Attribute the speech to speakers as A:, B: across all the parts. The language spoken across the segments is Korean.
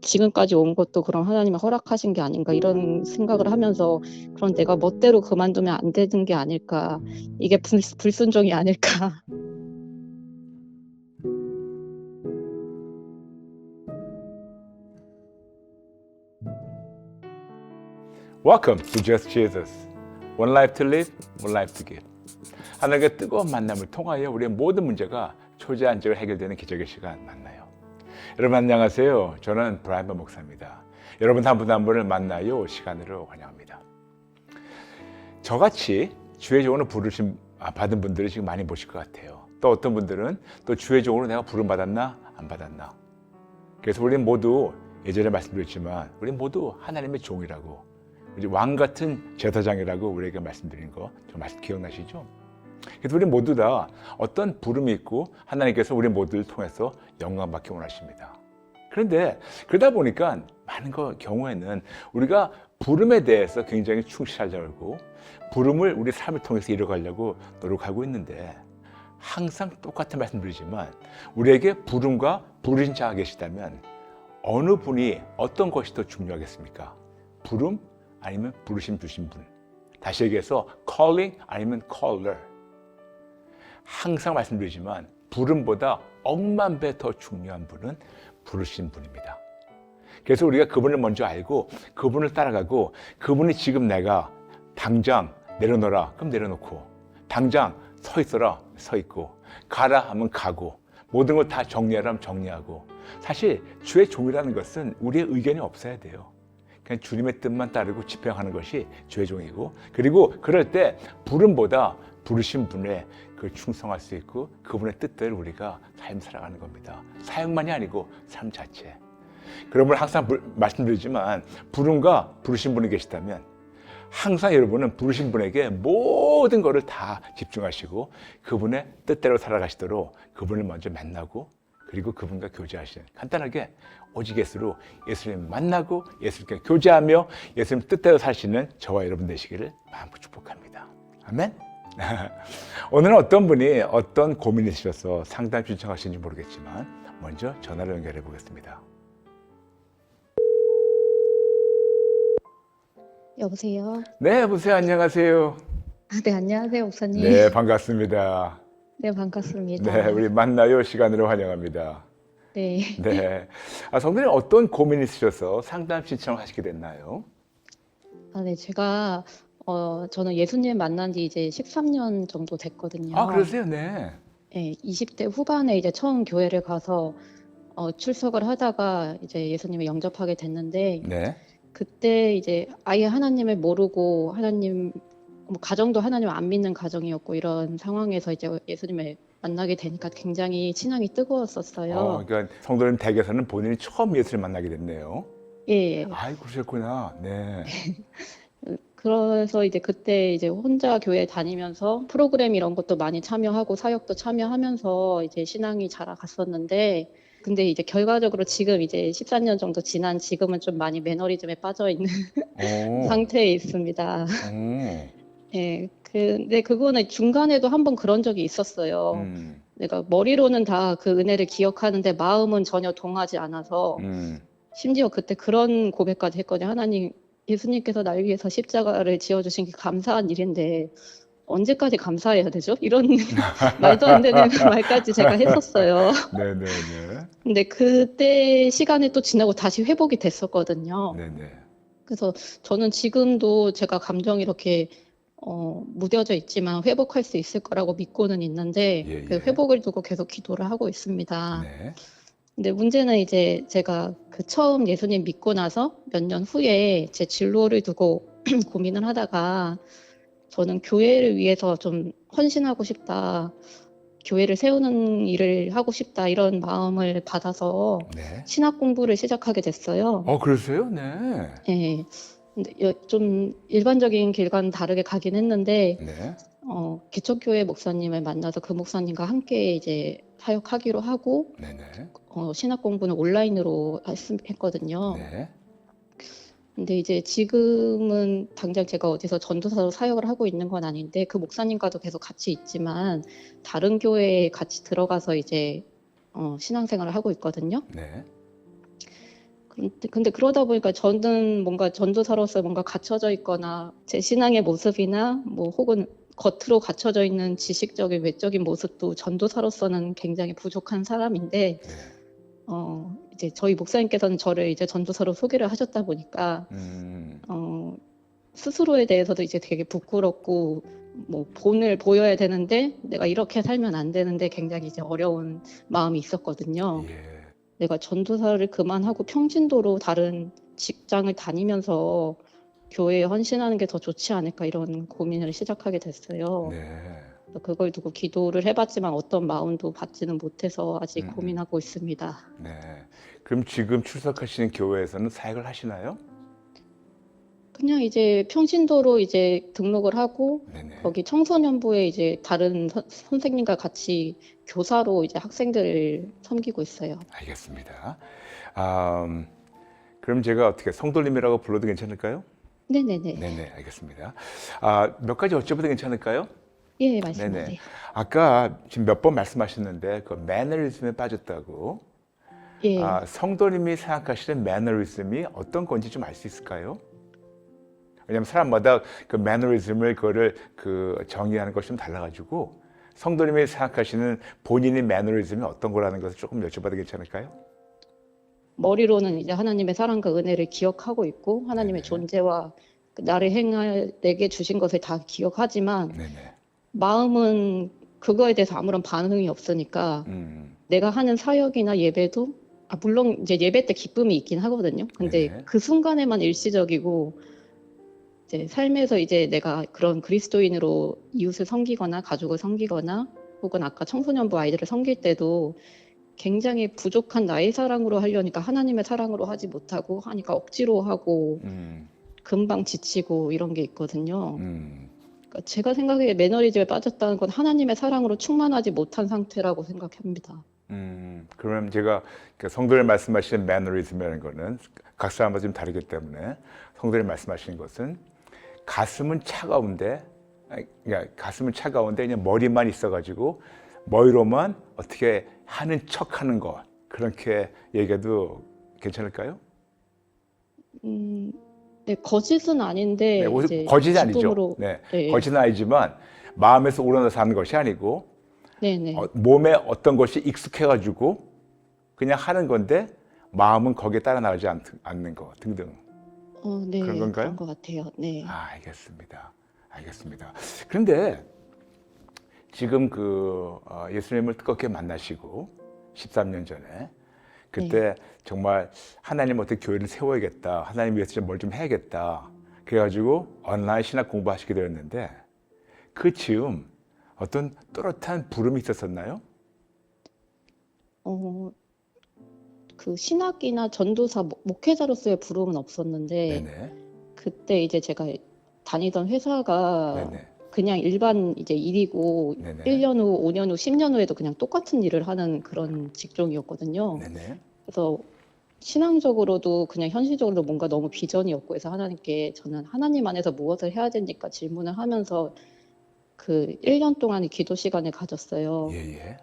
A: 지금까지 온 것도 그럼 하나님이 허락하신 게 아닌가 이런 생각을 하면서 그럼 내가 멋대로 그만두면 안 되는 게 아닐까. 이게 불순종이 아닐까.
B: Welcome to Just Jesus. One life to live, one life to give. 하나님의 뜨거운 만남을 통하여 우리의 모든 문제가 초자연적으로 해결되는 기적의 시간 만나요. 여러분 안녕하세요. 저는 브라이언 목사입니다. 여러분 한 분 한 분을 만나요 시간으로 환영합니다. 저같이 주의 종으로 부르심 받은 분들이 지금 많이 보실 것 같아요. 또 어떤 분들은 또 주의 종으로 내가 부름 받았나 안 받았나. 그래서 우리는 모두 예전에 말씀드렸지만 우리는 모두 하나님의 종이라고, 왕 같은 제사장이라고 우리에게 말씀드린 거 저 말씀 기억나시죠? 그래서 우리 모두 다 어떤 부름이 있고 하나님께서 우리 모두를 통해서 영광받기 원하십니다. 그런데 그러다 보니까 많은 경우에는 우리가 부름에 대해서 굉장히 충실하려고 부름을 우리 삶을 통해서 이뤄가려고 노력하고 있는데, 항상 똑같은 말씀드리지만 우리에게 부름과 부르신 자가 계시다면 어느 분이 어떤 것이 더 중요하겠습니까? 부름 아니면 부르심 주신 분. 다시 얘기해서 calling 아니면 caller. 항상 말씀드리지만 부름보다 억만 배 더 중요한 분은 부르신 분입니다. 그래서 우리가 그분을 먼저 알고 그분을 따라가고, 그분이 지금 내가 당장 내려놓으라 그럼 내려놓고, 당장 서 있어라 서 있고, 가라 하면 가고, 모든 걸 다 정리하라 하면 정리하고. 사실 주의 종이라는 것은 우리의 의견이 없어야 돼요. 그냥 주님의 뜻만 따르고 집행하는 것이 주의 종이고, 그리고 그럴 때 부름보다 부르신 분의 그 충성할 수 있고 그분의 뜻대로 우리가 삶 살아가는 겁니다. 사역만이 아니고 삶 자체. 그러므로 항상 말씀드리지만 부름과 부르신 분이 계시다면 항상 여러분은 부르신 분에게 모든 것을 다 집중하시고 그분의 뜻대로 살아가시도록 그분을 먼저 만나고, 그리고 그분과 교제하시는, 간단하게 오직 예수로 예수님 만나고 예수님께 교제하며 예수님 뜻대로 사시는 저와 여러분 되시기를 마음껏 축복합니다. 아멘. 오늘은 어떤 분이 어떤 고민이 있으셔서 상담 신청하시는지 모르겠지만 먼저 전화를 연결해 보겠습니다.
A: 여보세요?
B: 네, 여보세요. 안녕하세요.
A: 네, 안녕하세요, 목사님.
B: 네, 반갑습니다.
A: 네, 반갑습니다.
B: 네, 우리 만나요 시간으로 환영합니다.
A: 네.
B: 네. 성도님 어떤 고민이 있으셔서 상담 신청을 하시게 됐나요?
A: 네, 저는 예수님 만난 지 이제 13년 정도 됐거든요.
B: 아, 그러세요? 네.
A: 네, 20대 후반에 이제 처음 교회를 가서 출석을 하다가 이제 예수님을 영접하게 됐는데,
B: 네.
A: 그때 이제 아예 하나님을 모르고 가정도 하나님을 안 믿는 가정이었고, 이런 상황에서 이제 예수님을 만나게 되니까 굉장히 신앙이 뜨거웠었어요.
B: 그러니까 성도님 댁에서는 본인이 처음 예수를 만나게 됐네요.
A: 예.
B: 아이, 그러셨구나. 네.
A: 그래서 이제 그때 이제 혼자 교회 다니면서 프로그램 이런 것도 많이 참여하고 사역도 참여하면서 이제 신앙이 자라갔었는데, 근데 이제 결과적으로 지금 이제 14년 정도 지난 지금은 좀 많이 매너리즘에 빠져 있는 상태에 있습니다. 예. 근데 그거는 중간에도 한번 그런 적이 있었어요. 내가 머리로는 다 그 은혜를 기억하는데 마음은 전혀 동하지 않아서, 심지어 그때 그런 고백까지 했거든요. 하나님, 예수님께서 날 위해서 십자가를 지어주신 게 감사한 일인데 언제까지 감사해야 되죠? 이런 말도 안 되는 말까지 제가 했었어요.
B: 네네네.
A: 근데 그때 시간이 또 지나고 다시 회복이 됐었거든요.
B: 네네.
A: 그래서 저는 지금도 제가 감정이 이렇게 무뎌져 있지만 회복할 수 있을 거라고 믿고는 있는데,
B: 예,
A: 그
B: 예.
A: 회복을 두고 계속 기도를 하고 있습니다.
B: 네.
A: 근데 문제는 이제 제가 그 처음 예수님 믿고 나서 몇 년 후에 제 진로를 두고 고민을 하다가, 저는 교회를 위해서 좀 헌신하고 싶다, 교회를 세우는 일을 하고 싶다, 이런 마음을 받아서
B: 네.
A: 신학 공부를 시작하게 됐어요.
B: 그러세요? 네.
A: 예. 근데 좀 일반적인 길과는 다르게 가긴 했는데,
B: 네.
A: 개척교회 목사님을 만나서 그 목사님과 함께 이제 사역하기로 하고,
B: 네네.
A: 신학 공부는 온라인으로 했거든요.
B: 네.
A: 근데 이제 지금은 당장 제가 어디서 전도사로 사역을 하고 있는 건 아닌데, 그 목사님과도 계속 같이 있지만 다른 교회에 같이 들어가서 이제 신앙생활을 하고 있거든요.
B: 네.
A: 근데 그러다 보니까 저는 뭔가 전도사로서 뭔가 갇혀져 있거나 제 신앙의 모습이나 뭐 혹은 겉으로 갖춰져 있는 지식적인 외적인 모습도 전도사로서는 굉장히 부족한 사람인데
B: 네.
A: 이제 저희 목사님께서는 저를 이제 전도사로 소개를 하셨다 보니까 스스로에 대해서도 이제 되게 부끄럽고 뭐 본을 보여야 되는데 내가 이렇게 살면 안 되는데 굉장히 이제 어려운 마음이 있었거든요.
B: 예.
A: 내가 전도사를 그만하고 평신도로 다른 직장을 다니면서 교회에 헌신하는 게 더 좋지 않을까 이런 고민을 시작하게 됐어요.
B: 네.
A: 그래서 그걸 두고 기도를 해봤지만 어떤 마음도 받지는 못해서 아직
B: 음.
A: 고민하고 있습니다.
B: 네. 그럼 지금 출석하시는 교회에서는 사역을 하시나요?
A: 그냥 이제 평신도로 이제 등록을 하고
B: 네네.
A: 거기 청소년부에 이제 다른 선생님과 같이 교사로 이제 학생들을 섬기고 있어요.
B: 알겠습니다. 그럼 제가 어떻게 성도님이라고 불러도 괜찮을까요?
A: 네네네.
B: 네네, 알겠습니다. 몇 가지 여쭤봐도 괜찮을까요?
A: 예,
B: 네네.
A: 말씀하세요.
B: 아까 지금 몇 번 말씀하셨는데 그 매너리즘에 빠졌다고.
A: 예.
B: 성도님이 생각하시는 매너리즘이 어떤 건지 좀 알 수 있을까요? 왜냐하면 사람마다 그 매너리즘을 그거를 정의하는 것이 좀 달라가지고 성도님이 생각하시는 본인의 매너리즘이 어떤 거라는 것을 조금 여쭤봐도 괜찮을까요?
A: 머리로는 이제 하나님의 사랑과 은혜를 기억하고 있고 하나님의
B: 네네.
A: 존재와 나를 행할 내게 주신 것을 다 기억하지만
B: 네네.
A: 마음은 그거에 대해서 아무런 반응이 없으니까 내가 하는 사역이나 예배도 물론 이제 예배 때 기쁨이 있긴 하거든요. 근데
B: 네네.
A: 그 순간에만 일시적이고 이제 삶에서 이제 내가 그런 그리스도인으로 이웃을 섬기거나 가족을 섬기거나 혹은 아까 청소년부 아이들을 섬길 때도 굉장히 부족한 나의 사랑으로 하려니까 하나님의 사랑으로 하지 못하고 하니까 억지로 하고 금방 지치고 이런 게 있거든요. 그러니까 제가 생각에 매너리즘에 빠졌다는 건 하나님의 사랑으로 충만하지 못한 상태라고 생각합니다.
B: 그러면 제가 성도님 말씀하시는 매너리즘이라는 거는 각 사람마다 좀 다르기 때문에 성도님 말씀하시는 것은 가슴은 차가운데 그냥 머리만 있어가지고 머리로만 어떻게 하는 척하는 것 그렇게 얘기해도 괜찮을까요?
A: 네, 거짓은 아닌데 이제
B: 거짓이 아니죠.
A: 기쁨으로
B: 네,
A: 네,
B: 거짓은 아니지만 마음에서 우러나서 하는 것이 아니고
A: 네네.
B: 몸에 어떤 것이 익숙해가지고 그냥 하는 건데 마음은 거기에 따라 나가지 않는 것 등등.
A: 네,
B: 그런 건가요?
A: 그런 것 같아요. 네.
B: 알겠습니다. 알겠습니다. 그런데 지금 예수님을 뜨겁게 만나시고 13년 전에 그때 정말 하나님 어떻게 교회를 세워야겠다. 하나님 위해서 뭘 좀 해야겠다. 그래가지고 온라인 신학 공부하시게 되었는데 그 즈음 어떤 또렷한 부름이 있었었나요?
A: 그 신학이나 전도사 목회자로서의 부름은 없었는데
B: 네네.
A: 그때 이제 제가 다니던 회사가
B: 네네.
A: 그냥 일반 이제 일이고
B: 네네.
A: 1년 후, 5년 후, 10년 후에도 그냥 똑같은 일을 하는 그런 직종이었거든요.
B: 네네.
A: 그래서 신앙적으로도 그냥 현실적으로도 뭔가 너무 비전이 없고 해서 하나님께 저는 하나님 안에서 무엇을 해야 되니까 질문을 하면서 그 1년 동안의 기도 시간을 가졌어요.
B: 예예.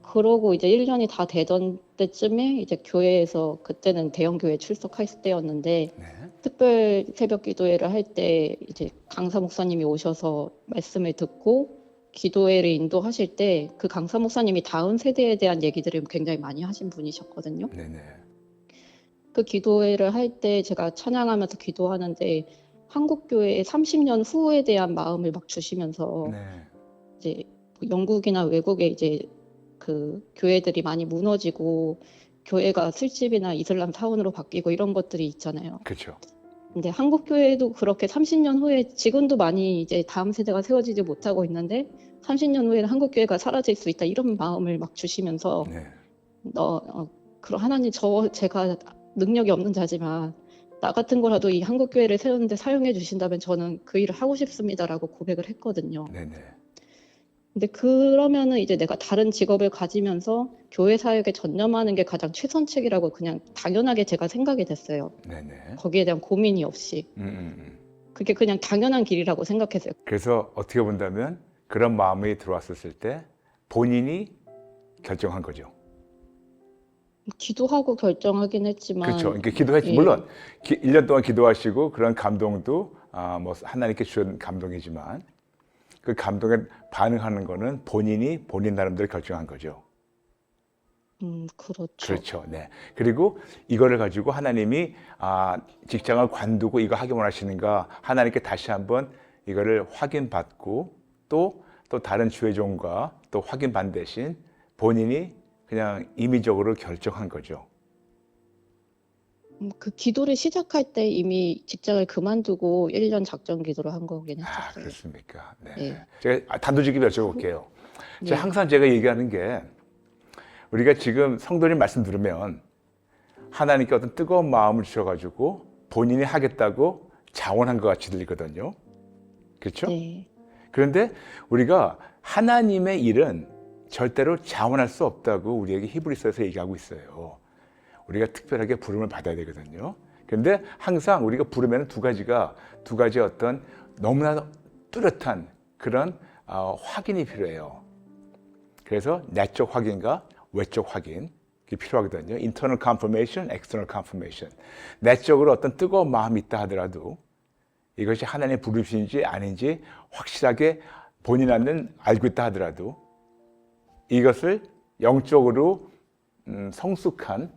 A: 그러고 이제 1년이 다 되던 때쯤에 이제 교회에서 그때는 대형 교회 출석했을 때였는데
B: 네.
A: 특별 새벽 기도회를 할 때 이제 강사 목사님이 오셔서 말씀을 듣고 기도회를 인도하실 때 그 강사 목사님이 다음 세대에 대한 얘기들을 굉장히 많이 하신 분이셨거든요.
B: 네네.
A: 그 기도회를 할 때 제가 찬양하면서 기도하는데 한국 교회의 30년 후에 대한 마음을 막 주시면서
B: 네.
A: 이제 영국이나 외국에 이제 그 교회들이 많이 무너지고 교회가 술집이나 이슬람 타운으로 바뀌고 이런 것들이 있잖아요.
B: 그렇죠.
A: 근데 한국 교회도 그렇게 30년 후에 지금도 많이 이제 다음 세대가 세워지지 못하고 있는데 30년 후에는 한국 교회가 사라질 수 있다 이런 마음을 막 주시면서
B: 네.
A: 그럼 하나님 제가 능력이 없는 자지만 나 같은 거라도 이 한국 교회를 세우는데 사용해 주신다면 저는 그 일을 하고 싶습니다라고 고백을 했거든요.
B: 네네.
A: 근데 그러면은 이제 내가 다른 직업을 가지면서 교회 사역에 전념하는 게 가장 최선책이라고 그냥 당연하게 제가 생각이 됐어요.
B: 네네.
A: 거기에 대한 고민이 없이. 그게 그냥 당연한 길이라고 생각했어요.
B: 그래서 어떻게 본다면 그런 마음이 들어왔었을 때 본인이 결정한 거죠.
A: 기도하고 결정하긴
B: 그렇죠.
A: 했지만,
B: 그러니까 기도했지.
A: 예,
B: 물론 1년 동안 기도하시고 그런 감동도 뭐 하나님께 주신 감동이지만 그 감동에 반응하는 거는 본인이 본인 나름대로 결정한 거죠.
A: 그렇죠.
B: 그렇죠. 네. 그리고 이거를 가지고 하나님이 직장을 관두고 이거 하기 원하시는가 하나님께 다시 한번 이거를 확인받고 또 다른 주의종과 또 확인받은 대신 본인이 그냥 임의적으로 결정한 거죠.
A: 그 기도를 시작할 때 이미 직장을 그만두고 1년 작전 기도를 한 거긴 했었어요.
B: 그렇습니까? 네.
A: 예.
B: 제가 단도직입 여쭤볼게요.
A: 네.
B: 항상 제가 얘기하는 게 우리가 지금 성도님 말씀 들으면 하나님께 어떤 뜨거운 마음을 주셔가지고 본인이 하겠다고 자원한 것 같이 들리거든요. 그렇죠?
A: 네.
B: 그런데 우리가 하나님의 일은 절대로 자원할 수 없다고 우리에게 히브리서에서 얘기하고 있어요. 우리가 특별하게 부름을 받아야 되거든요. 그런데 항상 우리가 부르면 두 가지 어떤 너무나 뚜렷한 그런 확인이 필요해요. 그래서 내적 확인과 외적 확인 이 필요하거든요. internal confirmation, external confirmation. 내적으로 어떤 뜨거운 마음이 있다 하더라도 이것이 하나님의 부르심인지 아닌지 확실하게 본인은 알고 있다 하더라도 이것을 영적으로 성숙한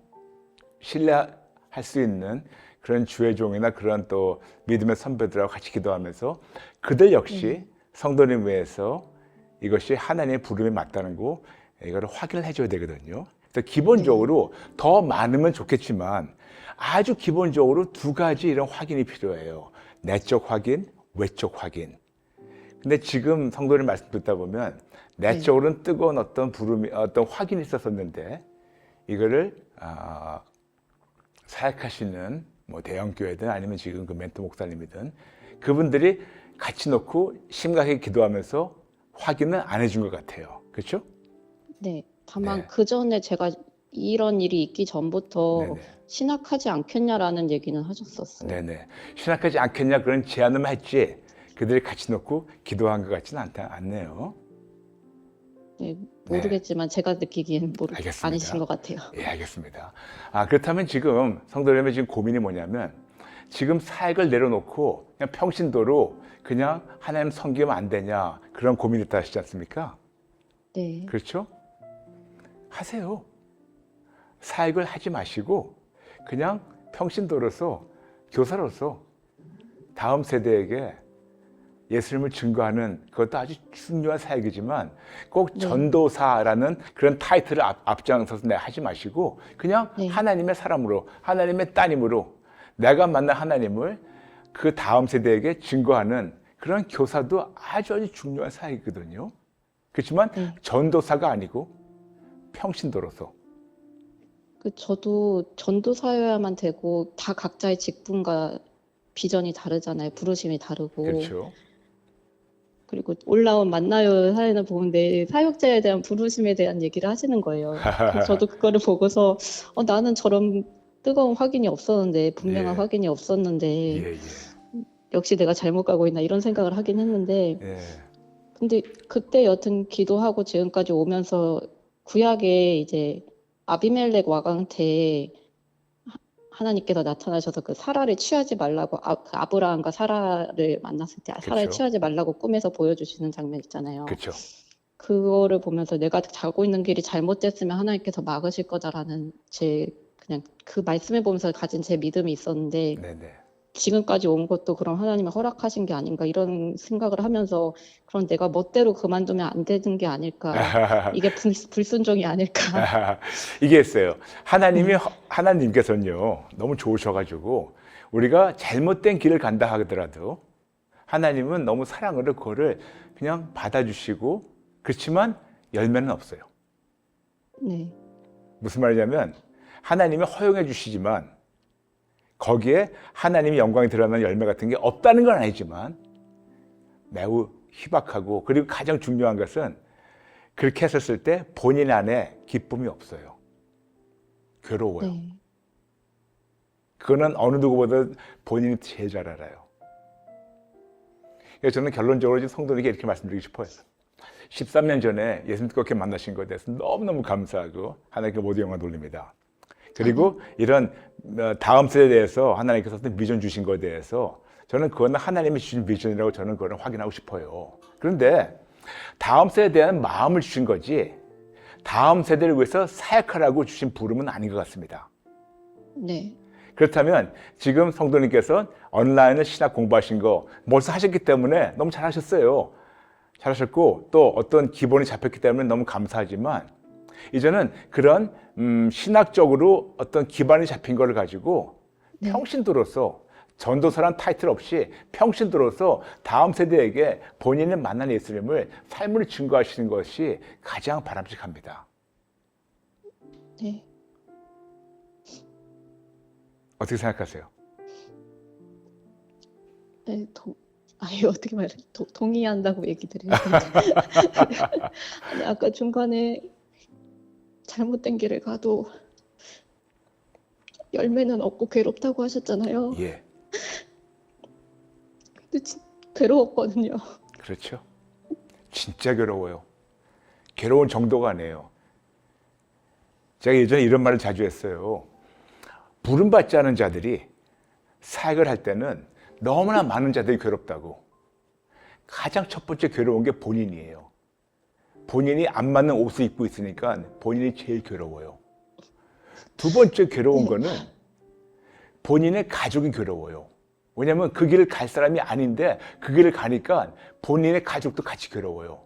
B: 신뢰할 수 있는 그런 주의 종이나 그런 또 믿음의 선배들하고 같이 기도하면서 그들 역시 성도님 외에서 이것이 하나님의 부름에 맞다는 거 이거를 확인을 해줘야 되거든요. 그래서 기본적으로 더 많으면 좋겠지만 아주 기본적으로 두 가지 이런 확인이 필요해요. 내적 확인, 외적 확인. 근데 지금 성도님 말씀 듣다 보면 내적으로는 뜨거운 어떤 부름이 어떤 확인이 있었었는데 이거를 사역하시는 뭐 대형 교회든 아니면 지금 그 멘토 목사님이든 그분들이 같이 놓고 심각하게 기도하면서 확인은 안 해준 것 같아요. 그렇죠?
A: 네. 다만
B: 네.
A: 그 전에 제가 이런 일이 있기 전부터
B: 네네.
A: 신학하지 않겠냐라는 얘기는 하셨었어요.
B: 네네. 신학하지 않겠냐 그런 제안을 했지 그들이 같이 놓고 기도한 것 같지는 않네요.
A: 네, 모르겠지만 제가 느끼기엔
B: 알겠습니다.
A: 아니신 것 같아요.
B: 예, 알겠습니다. 그렇다면 지금 성도님의 지금 고민이 뭐냐면 지금 사역을 내려놓고 그냥 평신도로 그냥 하나님 섬기면 안 되냐 그런 고민이 있다 하시지 않습니까?
A: 네.
B: 그렇죠? 하세요. 사역을 하지 마시고 그냥 평신도로서 교사로서 다음 세대에게 예수님을 증거하는 그것도 아주 중요한 사역이지만 꼭 전도사라는 그런 타이틀을 앞장서서 하지 마시고 그냥 하나님의 사람으로 하나님의 따님으로 내가 만난 하나님을 그 다음 세대에게 증거하는 그런 교사도 아주 중요한 사역이거든요. 그렇지만 전도사가 아니고 평신도로서.
A: 저도 전도사여야만 되고 다 각자의 직분과 비전이 다르잖아요. 부르심이 다르고.
B: 그렇죠.
A: 그리고 올라온 만나요 사연을 보는데 사역자에 대한 부르심에 대한 얘기를 하시는 거예요. 그래서 저도 그거를 보고서 나는 저런 뜨거운 확인이 없었는데 분명한 확인이 없었는데 역시 내가 잘못 가고 있나 이런 생각을 하긴 했는데 근데 그때 여튼 기도하고 지금까지 오면서 구약에 이제 아비멜렉 왕한테 하나님께서 나타나셔서 그 사라를 취하지 말라고 그 아브라함과 사라를 만났을 때 사라를 취하지 말라고 꿈에서 보여주시는 장면 있잖아요.
B: 그렇죠.
A: 그거를 보면서 내가 가고 있는 길이 잘못됐으면 하나님께서 막으실 거다라는 그냥 그 말씀을 보면서 가진 제 믿음이 있었는데 지금까지 온 것도 그럼 하나님이 허락하신 게 아닌가 이런 생각을 하면서 그럼 내가 멋대로 그만두면 안 되는 게 아닐까 이게 불순종이 아닐까
B: 이게 있어요. 하나님께서는요 너무 좋으셔가지고 우리가 잘못된 길을 간다 하더라도 하나님은 너무 사랑으로 그거를 그냥 받아주시고 그렇지만 열매는 없어요. 무슨 말이냐면 하나님이 허용해 주시지만 거기에 하나님의 영광이 드러나는 열매 같은 게 없다는 건 아니지만 매우 희박하고 그리고 가장 중요한 것은 그렇게 했었을 때 본인 안에 기쁨이 없어요. 괴로워요. 그거는 어느 누구보다 본인이 제일 잘 알아요. 그래서 저는 결론적으로 지금 성도님에게 이렇게 말씀드리고 싶어요. 13년 전에 예수님 그렇게 만나신 것에 대해서 너무너무 감사하고 하나님께 모두 영광 돌립니다. 그리고 이런 다음 세대에 대해서 하나님께서 어떤 비전 주신 것에 대해서 저는 그건 하나님이 주신 비전이라고 저는 그걸 확인하고 싶어요. 그런데 다음 세대에 대한 마음을 주신 거지 다음 세대를 위해서 사역하라고 주신 부름은 아닌 것 같습니다.
A: 네.
B: 그렇다면 지금 성도님께서 온라인을 신학 공부하신 거 벌써 하셨기 때문에 너무 잘하셨어요. 잘하셨고 또 어떤 기본이 잡혔기 때문에 너무 감사하지만 이제는 그런 신학적으로 어떤 기반이 잡힌 걸 가지고
A: 네.
B: 평신도로서 전도사란 타이틀 없이 평신도로서 다음 세대에게 본인을 만난 예수님을 삶으로 증거하시는 것이 가장 바람직합니다.
A: 네.
B: 어떻게 생각하세요?
A: 네, 아니 어떻게 말해? 동의한다고 얘기 드리는데 아니 아까 중간에 잘못된 길을 가도 열매는 없고 괴롭다고 하셨잖아요.
B: 예,
A: 근데 괴로웠거든요.
B: 그렇죠. 진짜 괴로워요. 괴로운 정도가 아니에요. 제가 예전에 이런 말을 자주 했어요. 부름받지 않은 자들이 사역을 할 때는 너무나 많은 자들이 괴롭다고. 가장 첫 번째 괴로운 게 본인이에요. 본인이 안 맞는 옷을 입고 있으니까 본인이 제일 괴로워요. 두 번째 괴로운 거는 본인의 가족이 괴로워요. 왜냐하면 그 길을 갈 사람이 아닌데 그 길을 가니까 본인의 가족도 같이 괴로워요.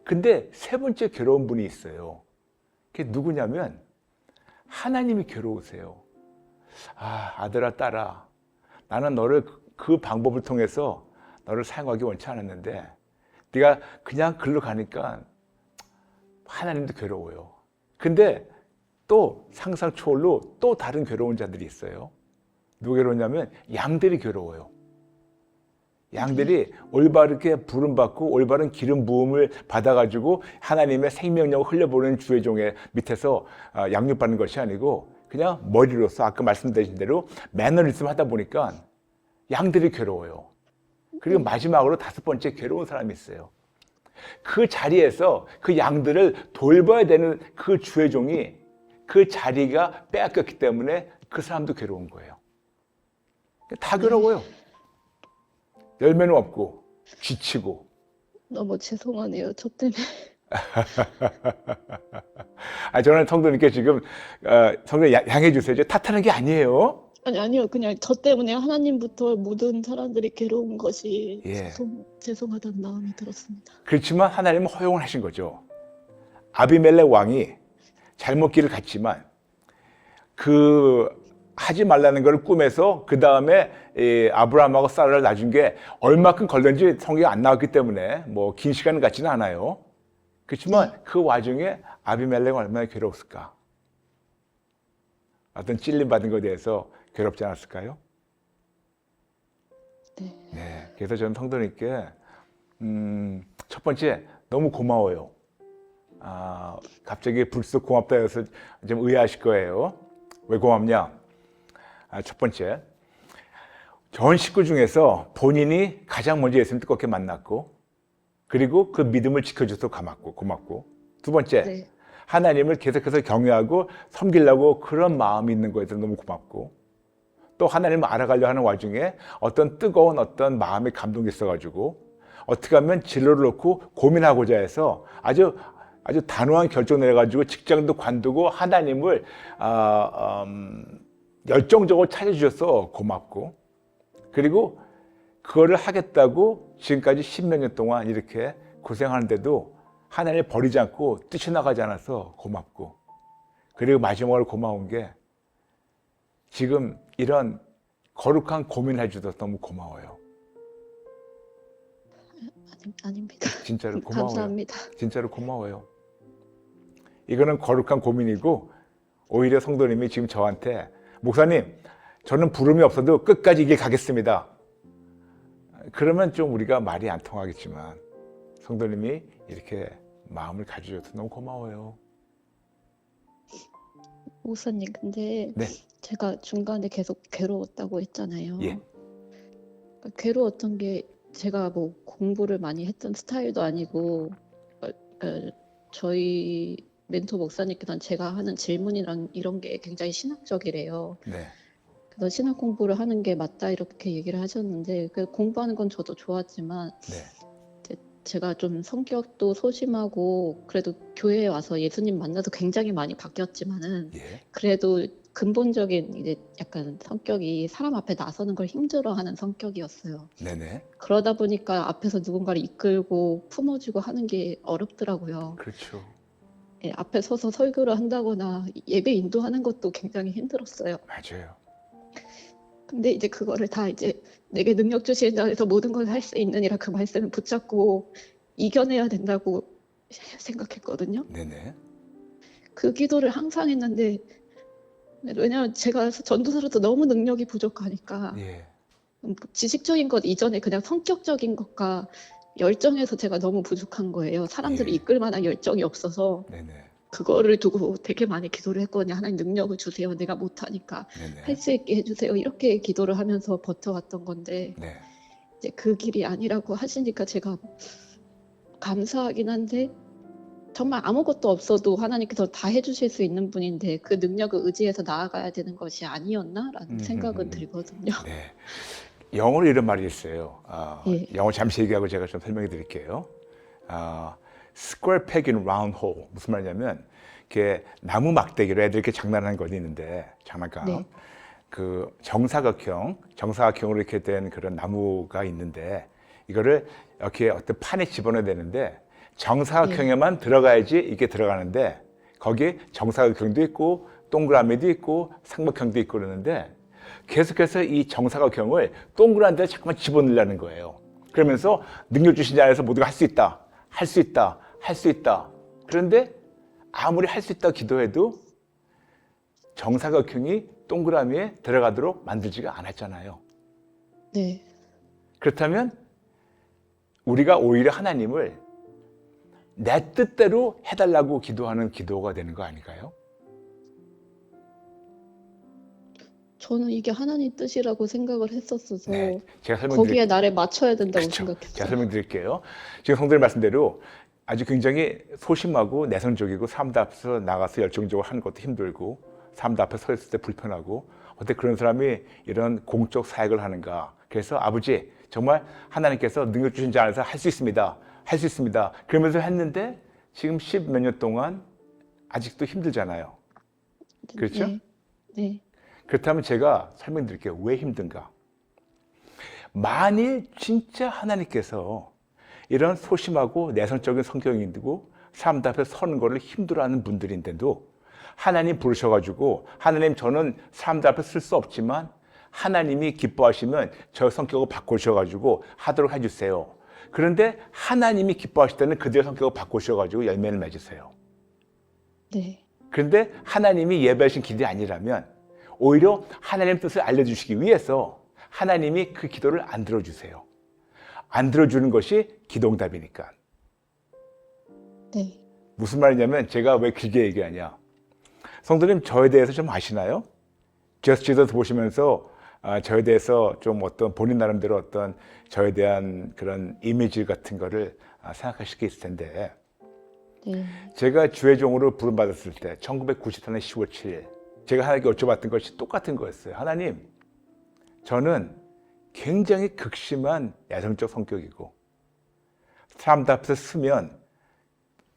B: 근데 세 번째 괴로운 분이 있어요. 그게 누구냐면 하나님이 괴로우세요. 아, 아들아, 딸아, 나는 너를 그 방법을 통해서 너를 사용하기 원치 않았는데 네가 그냥 글로 가니까 하나님도 괴로워요. 근데 또 상상 초월로 또 다른 괴로운 자들이 있어요. 누가 괴로우냐면 양들이 괴로워요. 양들이 올바르게 부름받고 올바른 기름 부음을 받아가지고 하나님의 생명력을 흘려보내는 주의 종의 밑에서 양육받는 것이 아니고 그냥 머리로서 아까 말씀드린 대로 매너리즘 하다 보니까 양들이 괴로워요. 그리고 마지막으로 다섯 번째 괴로운 사람이 있어요. 그 자리에서 그 양들을 돌봐야 되는 그 주의 종이 그 자리가 빼앗겼기 때문에 그 사람도 괴로운 거예요. 다 괴로워요. 열매는 없고 지치고.
A: 너무 죄송하네요. 저 때문에.
B: 저는 성도님께 지금 성도님 양해해 주세요. 탓하는 게 아니에요.
A: 아니요. 그냥 저 때문에 하나님부터 모든 사람들이 괴로운 것이
B: 예.
A: 죄송하다는 마음이 들었습니다.
B: 그렇지만 하나님은 허용을 하신 거죠. 아비멜렉 왕이 잘못 길을 갔지만 그 하지 말라는 걸 꿈에서 그 다음에 아브라함하고 사라를 낳은 게 얼마큼 걸렸는지 성경이 안 나왔기 때문에 뭐 긴 시간 같지는 않아요. 그렇지만 그 와중에 아비멜렉은 얼마나 괴로웠을까? 어떤 찔림 받은 것에 대해서 괴롭지 않았을까요? 네. 그래서 저는 성도님께 첫 번째 너무 고마워요. 갑자기 불쑥 고맙다 해서 좀 의아하실 거예요. 왜 고맙냐? 첫 번째, 전 식구 중에서 본인이 가장 먼저 예수님 뜨겁게 만났고 그리고 그 믿음을 지켜줘서 고맙고 두 번째,
A: 네.
B: 하나님을 계속해서 경외하고 섬기려고 그런 마음이 있는 거에 대해서 너무 고맙고 또 하나님을 알아가려 하는 와중에 어떤 뜨거운 어떤 마음의 감동이 있어가지고 어떻게 하면 진로를 놓고 고민하고자 해서 아주 단호한 결정 내려가지고 직장도 관두고 하나님을 열정적으로 찾아주셔서 고맙고 그리고 그거를 하겠다고 지금까지 10몇 년 동안 이렇게 고생하는데도 하나님을 버리지 않고 뛰쳐나가지 않아서 고맙고 그리고 마지막으로 고마운 게 지금 이런 거룩한 고민을 해주셔서 너무 고마워요.
A: 아닙니다.
B: 진짜로 고마워요.
A: 감사합니다.
B: 진짜로 고마워요. 이거는 거룩한 고민이고 오히려 성도님이 지금 저한테 목사님 저는 부름이 없어도 끝까지 이 길 가겠습니다. 그러면 좀 우리가 말이 안 통하겠지만 성도님이 이렇게 마음을 가져줘서 너무 고마워요.
A: 목사님, 근데
B: 네.
A: 제가 중간에 계속 괴로웠다고 했잖아요.
B: 예.
A: 그러니까 괴로웠던 게 제가 뭐 공부를 많이 했던 스타일도 아니고 저희 멘토 목사님께서는 제가 하는 질문이랑 이런 게 굉장히 신학적이래요.
B: 네.
A: 그래서 신학 공부를 하는 게 맞다 이렇게 얘기를 하셨는데 그 공부하는 건 저도 좋았지만
B: 네.
A: 제가 좀 성격도 소심하고 그래도 교회에 와서 예수님 만나서 굉장히 많이 바뀌었지만은
B: 예.
A: 그래도 근본적인 이제 약간 성격이 사람 앞에 나서는 걸 힘들어하는 성격이었어요.
B: 네네.
A: 그러다 보니까 앞에서 누군가를 이끌고 품어주고 하는 게 어렵더라고요.
B: 그렇죠.
A: 예, 앞에 서서 설교를 한다거나 예배 인도하는 것도 굉장히 힘들었어요.
B: 맞아요.
A: 근데 이제 그거를 다 이제 내게 능력 주시는 자에서 모든 걸 할 수 있느니라 그 말씀을 붙잡고 이겨내야 된다고 생각했거든요.
B: 네네.
A: 그 기도를 항상 했는데 왜냐하면 제가 전도사로서 너무 능력이 부족하니까
B: 예.
A: 지식적인 것 이전에 그냥 성격적인 것과 열정에서 제가 너무 부족한 거예요. 사람들을
B: 예.
A: 이끌 만한 열정이 없어서
B: 네네.
A: 그거를 두고 되게 많이 기도를 했거든요. 하나님 능력을 주세요. 내가 못하니까
B: 네네.
A: 할 수 있게 해주세요. 이렇게 기도를 하면서 버텨왔던 건데
B: 네.
A: 이제 그 길이 아니라고 하시니까 제가 감사하긴 한데 정말 아무것도 없어도 하나님께서 다 해주실 수 있는 분인데 그 능력을 의지해서 나아가야 되는 것이 아니었나라는 생각은 들거든요.
B: 네. 영어로 이런 말이 있어요.
A: 예.
B: 영어 잠시 얘기하고 제가 좀 설명해 드릴게요. square peg in round hole. 무슨 말이냐면 이렇게 나무 막대기로 애들 이렇게 장난하는 거 있는데 장난감.
A: 네.
B: 그 정사각형으로 이렇게 된 그런 나무가 있는데 이거를 이렇게 어떤 판에 집어넣어야 되는데 정사각형에만 들어가야지 이게 들어가는데 거기에 정사각형도 있고 동그라미도 있고 삼각형도 있고 그러는데 계속해서 이 정사각형을 동그란 데에 자꾸만 집어넣으려는 거예요. 그러면서 능력 주신 자 안에서 모두가 할 수 있다, 할 수 있다, 할 수 있다. 그런데 아무리 할 수 있다고 기도해도 정사각형이 동그라미에 들어가도록 만들지가 않았잖아요.
A: 네.
B: 그렇다면 우리가 오히려 하나님을 내 뜻대로 해달라고 기도하는 기도가 되는 거 아닐까요?
A: 저는 이게 하나님 뜻이라고 생각을 했었어서
B: 네, 제가
A: 거기에 나를 맞춰야 된다고
B: 그렇죠. 제가
A: 생각했어요.
B: 설명드릴게요. 지금 성도님 말씀대로 아주 굉장히 소심하고 내성적이고 사람들 앞에서 나가서 열정적으로 하는 것도 힘들고 사람들 앞에 서 있을 때 불편하고 어떻게 그런 사람이 이런 공적 사역을 하는가. 그래서 아버지 정말 하나님께서 능력 주신 자 안에서 할 수 있습니다. 할 수 있습니다. 그러면서 했는데 지금 10 몇 년 동안 아직도 힘들잖아요. 그렇죠?
A: 네. 네.
B: 그렇다면 제가 설명드릴게요. 왜 힘든가? 만일 진짜 하나님께서 이런 소심하고 내성적인 성격이고 사람들 앞에 서는 거를 힘들어하는 분들인데도 하나님 부르셔가지고 하나님 저는 사람들 앞에 쓸 수 없지만 하나님이 기뻐하시면 저 성격을 바꾸셔가지고 하도록 해주세요. 그런데 하나님이 기뻐하실 때는 그들의 성격을 바꾸셔가지고 열매를 맺으세요.
A: 네.
B: 그런데 하나님이 예배하신 길이 아니라면 오히려 하나님 뜻을 알려주시기 위해서 하나님이 그 기도를 안 들어주세요. 안 들어주는 것이 기도응답이니까.
A: 네.
B: 무슨 말이냐면 제가 왜 길게 얘기하냐. 성도님 저에 대해서 좀 아시나요? Just Jesus 보시면서 저에 대해서 좀 어떤 본인 나름대로 어떤 저에 대한 그런 이미지 같은 거를 생각하실 게 있을 텐데
A: 네.
B: 제가 주의 종으로 부름받았을 때 1994년 10월 7일 제가 하나님께 여쭤봤던 것이 똑같은 거였어요. 하나님, 저는 굉장히 극심한 야성적 성격이고 사람들 앞에서 쓰면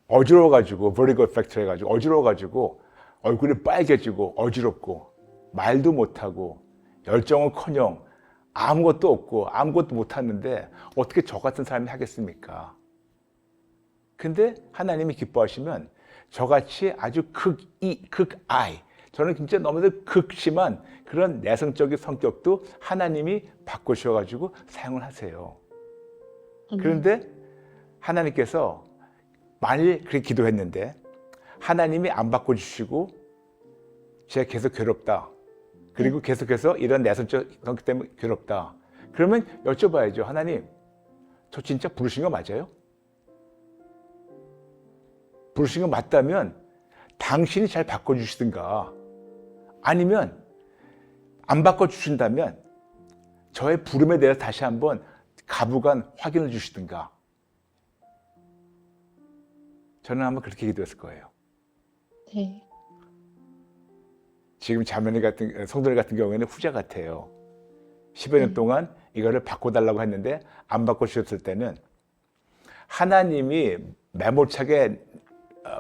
B: 어지러워가지고 vertigo effect 해가지고 어지러워가지고 얼굴이 빨개지고 어지럽고 말도 못하고 열정은커녕 아무것도 없고 아무것도 못하는데 어떻게 저 같은 사람이 하겠습니까? 근데 하나님이 기뻐하시면 저같이 아주 극I 저는 진짜 너무도 극심한 그런 내성적인 성격도 하나님이 바꾸셔가지고 사용을 하세요. 그런데 하나님께서 만일 그렇게 기도했는데 하나님이 안 바꿔주시고 제가 계속 괴롭다. 그리고 계속해서 이런 내성적 성격 때문에 괴롭다. 그러면 여쭤봐야죠. 하나님, 저 진짜 부르신 거 맞아요? 부르신 거 맞다면 당신이 잘 바꿔주시든가 아니면 안 바꿔주신다면 저의 부름에 대해서 다시 한번 가부간 확인을 주시든가 저는 아마 그렇게 기도했을 거예요.
A: 네.
B: 지금 성도님 같은 경우에는 후자 같아요. 10여 년
A: 네.
B: 동안 이거를 바꿔달라고 했는데 안 바꿔주셨을 때는 하나님이 매몰차게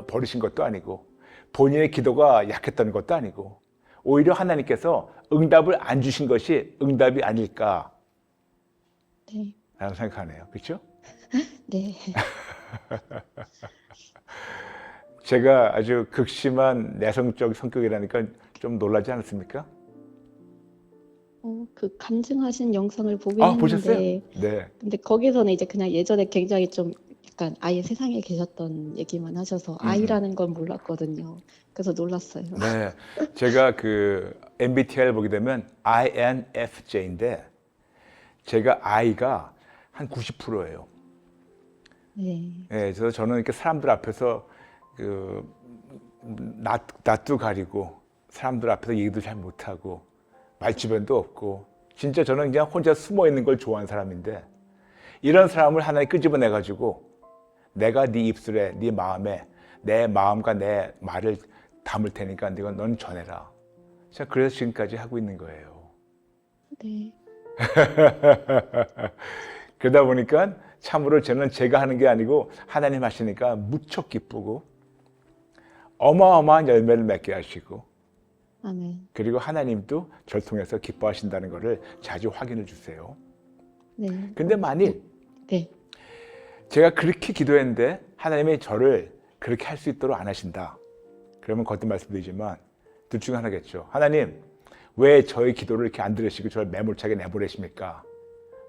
B: 버리신 것도 아니고 본인의 기도가 약했던 것도 아니고 오히려 하나님께서 응답을 안 주신 것이 응답이 아닐까라고
A: 네.
B: 생각하네요. 그렇죠?
A: 네.
B: 제가 아주 극심한 내성적 성격이라니까 좀 놀라지 않았습니까?
A: 그 간증하신 영상을 보긴
B: 아, 보셨어요?
A: 했는데,
B: 네.
A: 근데 거기서는 이제 그냥 예전에 굉장히 좀 약간 아예 세상에 계셨던 얘기만 하셔서 아이라는 건 몰랐거든요. 그래서 놀랐어요.
B: 네. 제가 그 MBTI를 보게 되면 INFJ인데 제가 I가 한 90%예요.
A: 네.
B: 네, 그래서 저는 이렇게 사람들 앞에서 낯도 가리고 사람들 앞에서 얘기도 잘 못하고 말주변도 없고 진짜 저는 그냥 혼자 숨어 있는 걸 좋아하는 사람인데 이런 사람을 하나님 끄집어내 가지고 내가 네 입술에 네 마음에 내 마음과 내 말을 담을 테니까 네가 넌 전해라. 제가 그래서 지금까지 하고 있는 거예요.
A: 네.
B: 그러다 보니까 참으로 저는 제가 하는 게 아니고 하나님 하시니까 무척 기쁘고 어마어마한 열매를 맺게 하시고
A: 아멘.
B: 그리고 하나님도 저를 통해서 기뻐하신다는 것을 자주 확인해 주세요.
A: 네.
B: 근데 만일
A: 네.
B: 제가 그렇게 기도했는데 하나님이 저를 그렇게 할 수 있도록 안 하신다. 그러면 거듭 말씀드리지만 둘 중 하나겠죠. 하나님 왜 저의 기도를 이렇게 안 들으시고 저를 매몰차게 내보내십니까?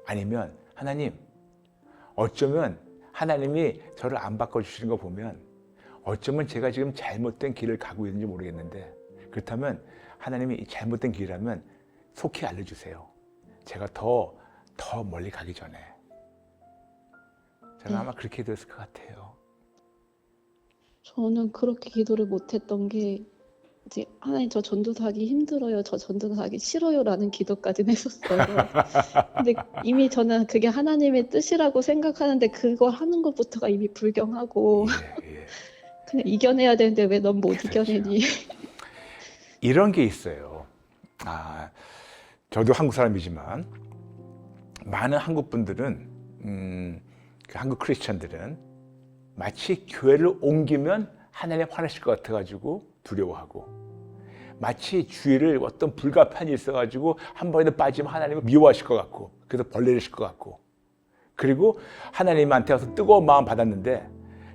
B: 아니면 하나님 어쩌면 하나님이 저를 안 바꿔주시는 거 보면 어쩌면 제가 지금 잘못된 길을 가고 있는지 모르겠는데 그렇다면 하나님이 이 잘못된 길이라면 속히 알려주세요. 제가 더 멀리 가기 전에. 저는 아마 그렇게 기도했을 것 같아요.
A: 저는 그렇게 기도를 못했던 게 이제 하나님 저 전도사하기 힘들어요. 저 전도사하기 싫어요라는 기도까지는 했었어요. 근데 이미 저는 그게 하나님의 뜻이라고 생각하는데 그걸 하는 것부터가 이미 불경하고
B: 예.
A: 그냥 이겨내야 되는데 왜 넌 못
B: 그렇죠.
A: 이겨내니?
B: 이런 게 있어요. 저도 한국 사람이지만 많은 한국 분들은 한국 크리스천들은 마치 교회를 옮기면 하나님 화내실 것 같아가지고 두려워하고 마치 주위를 어떤 불가피한 일이 있어가지고 한 번에도 빠지면 하나님을 미워하실 것 같고 그래서 벌레실 것 같고 그리고 하나님한테 와서 뜨거운 마음 받았는데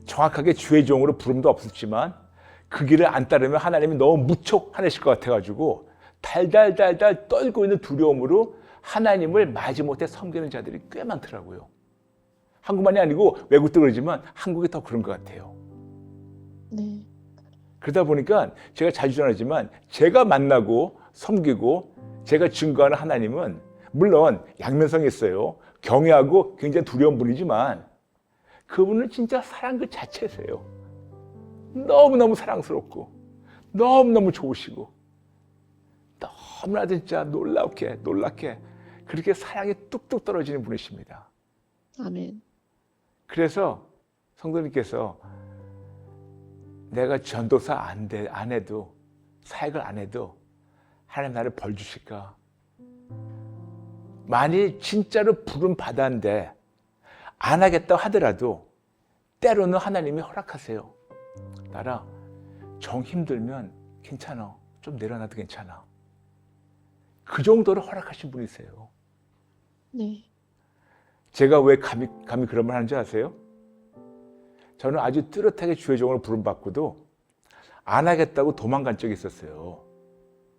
B: 정확하게 주의 종으로 부름도 없었지만 그 길을 안 따르면 하나님이 너무 무척 화내실 것 같아가지고 달달달달 떨고 있는 두려움으로 하나님을 마지못해 섬기는 자들이 꽤 많더라고요. 한국만이 아니고 외국도 그러지만 한국이 더 그런 것 같아요.
A: 네.
B: 그러다 보니까 제가 자주 전하지만 제가 만나고 섬기고 제가 증거하는 하나님은 물론 양면성이 있어요. 경외하고 굉장히 두려운 분이지만 그분은 진짜 사랑 그 자체세요. 너무너무 사랑스럽고 너무너무 좋으시고 너무나 진짜 놀랍게 그렇게 사랑이 뚝뚝 떨어지는 분이십니다.
A: 아멘.
B: 그래서 성도님께서 내가 전도사 안 해도 사역을 안 해도 하나님 나를 벌 주실까? 만일 진짜로 부름 받았는데 안 하겠다고 하더라도 때로는 하나님이 허락하세요. 나라 정 힘들면 괜찮아. 좀 내려놔도 괜찮아. 그 정도로 허락하신 분이세요.
A: 네.
B: 제가 왜 감히 그런 말 하는지 아세요? 저는 아주 뚜렷하게 주의 종으로 부름받고도 안 하겠다고 도망간 적이 있었어요.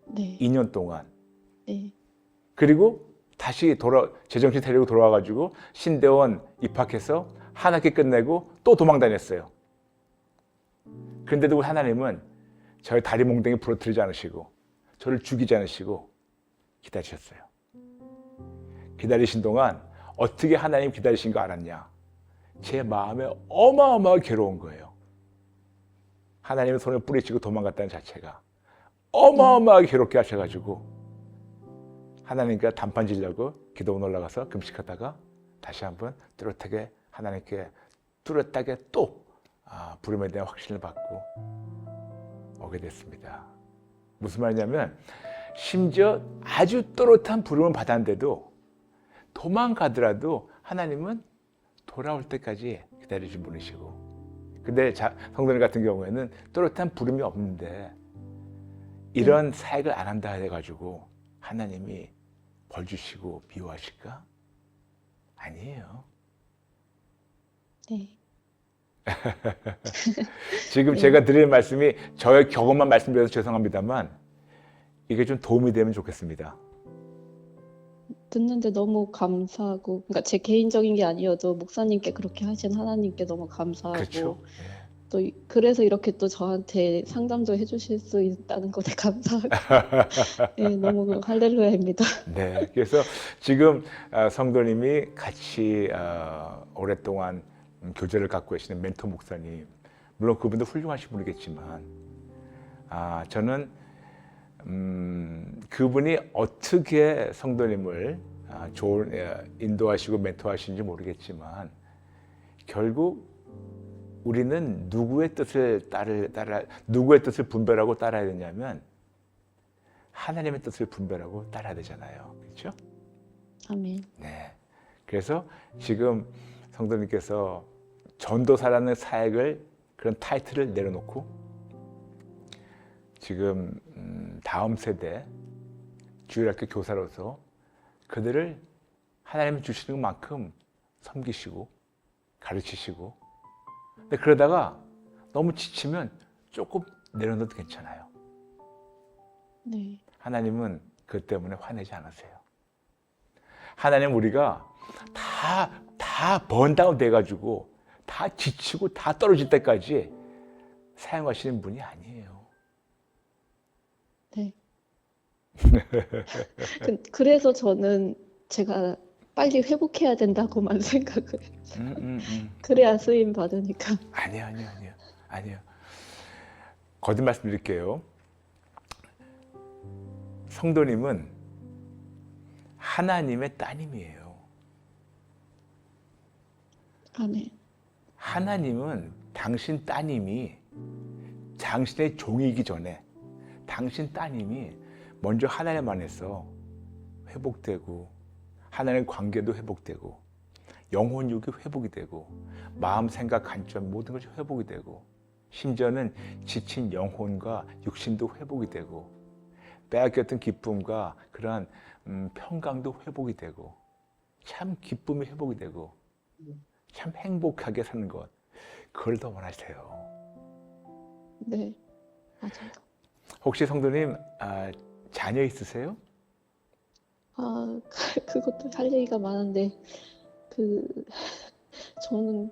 A: 네.
B: 2년 동안.
A: 네.
B: 그리고 다시 제정신 차리고 돌아와가지고 신대원 입학해서 한 학기 끝내고 또 도망 다녔어요. 그런데도 하나님은 저의 다리 몽둥이 부러뜨리지 않으시고 저를 죽이지 않으시고 기다리셨어요. 기다리신 동안 어떻게 하나님 기다리신 거 알았냐? 제 마음에 어마어마하게 괴로운 거예요. 하나님의 손을 뿌리치고 도망갔다는 자체가 어마어마하게 괴롭게 하셔가지고 하나님과 단판 지려고 기도원 올라가서 금식하다가 다시 한번 뚜렷하게 하나님께 뚜렷하게 또 부름에 대한 확신을 받고 오게 됐습니다. 무슨 말이냐면 심지어 아주 또렷한 부름을 받았는데도 도망가더라도 하나님은 돌아올 때까지 기다리신 분이시고, 근데 성도님 같은 경우에는 또렷한 부름이 없는데 이런 사역을 안 한다 해가지고 하나님이 벌 주시고 미워하실까? 아니에요.
A: 네.
B: 지금 제가 드리는 말씀이 저의 경험만 말씀드려서 죄송합니다만 이게 좀 도움이 되면 좋겠습니다.
A: 듣는데 너무 감사하고, 그러니까 제 개인적인 게 아니어도 목사님께 그렇게 하신 하나님께 너무 감사하고,
B: 그렇죠.
A: 또 그래서 이렇게 또 저한테 상담도 해주실 수 있다는 것에 감사하고, 네, 너무 할렐루야입니다.
B: 네. 그래서 지금 성도님이 같이 오랫동안 교제를 갖고 계시는 멘토 목사님, 물론 그분도 훌륭하신 분이겠지만 저는 그분이 어떻게 성도님을 인도하시고 멘토하시는지 모르겠지만 결국 우리는 누구의 뜻을 누구의 뜻을 분별하고 따라야 되냐면 하나님의 뜻을 분별하고 따라야 되잖아요. 그렇죠?
A: 아멘.
B: 네. 그래서 지금 성도님께서 전도사라는 사역을, 그런 타이틀을 내려놓고 지금 다음 세대 주일학교 교사로서 그들을 하나님이 주시는 만큼 섬기시고 가르치시고, 근데 그러다가 너무 지치면 조금 내려놓어도 괜찮아요.
A: 네.
B: 하나님은 그 때문에 화내지 않으세요. 하나님 우리가 다 번다운 돼가지고 다 지치고 다 떨어질 때까지 사용하시는 분이 아니에요.
A: 네. 그래서 저는 제가 빨리 회복해야 된다고만 생각을 해요. 그래야 쓰임 받으니까.
B: 아니요. 거듭 말씀드릴게요. 성도님은 하나님의 따님이에요.
A: 아멘.
B: 하나님은 당신 따님이 당신의 종이기 전에 당신 따님이 먼저 하나님 안에서 회복되고, 하나님의 관계도 회복되고, 영혼육이 회복이 되고, 마음, 생각, 관점 모든 것이 회복이 되고, 심지어는 지친 영혼과 육신도 회복이 되고, 빼앗겼던 기쁨과 그러한 평강도 회복이 되고, 참 기쁨이 회복이 되고, 참 행복하게 사는 것, 그걸 더 원하세요.
A: 네, 맞아요.
B: 혹시 성도님 자녀 있으세요?
A: 그것도 할 얘기가 많은데 저는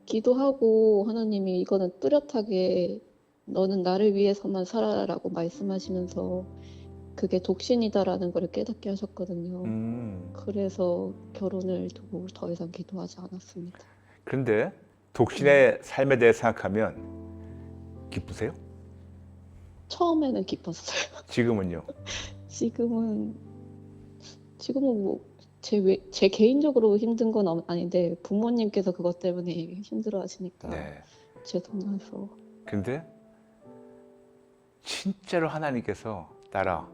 A: 기도하고 하나님이 이거는 뚜렷하게 너는 나를 위해서만 살아라라고 말씀하시면서 그게 독신이다라는 걸 깨닫게 하셨거든요. 그래서 결혼을 두고 더 이상 기도하지 않았습니다.
B: 그런데 독신의 삶에 대해 생각하면 기쁘세요?
A: 처음에는 기뻤어요.
B: 지금은요?
A: 지금은 뭐 제 개인적으로 힘든 건 아닌데 부모님께서 그것 때문에 힘들어 하시니까
B: 네.
A: 죄송해서.
B: 근데 진짜로 하나님께서 딸아,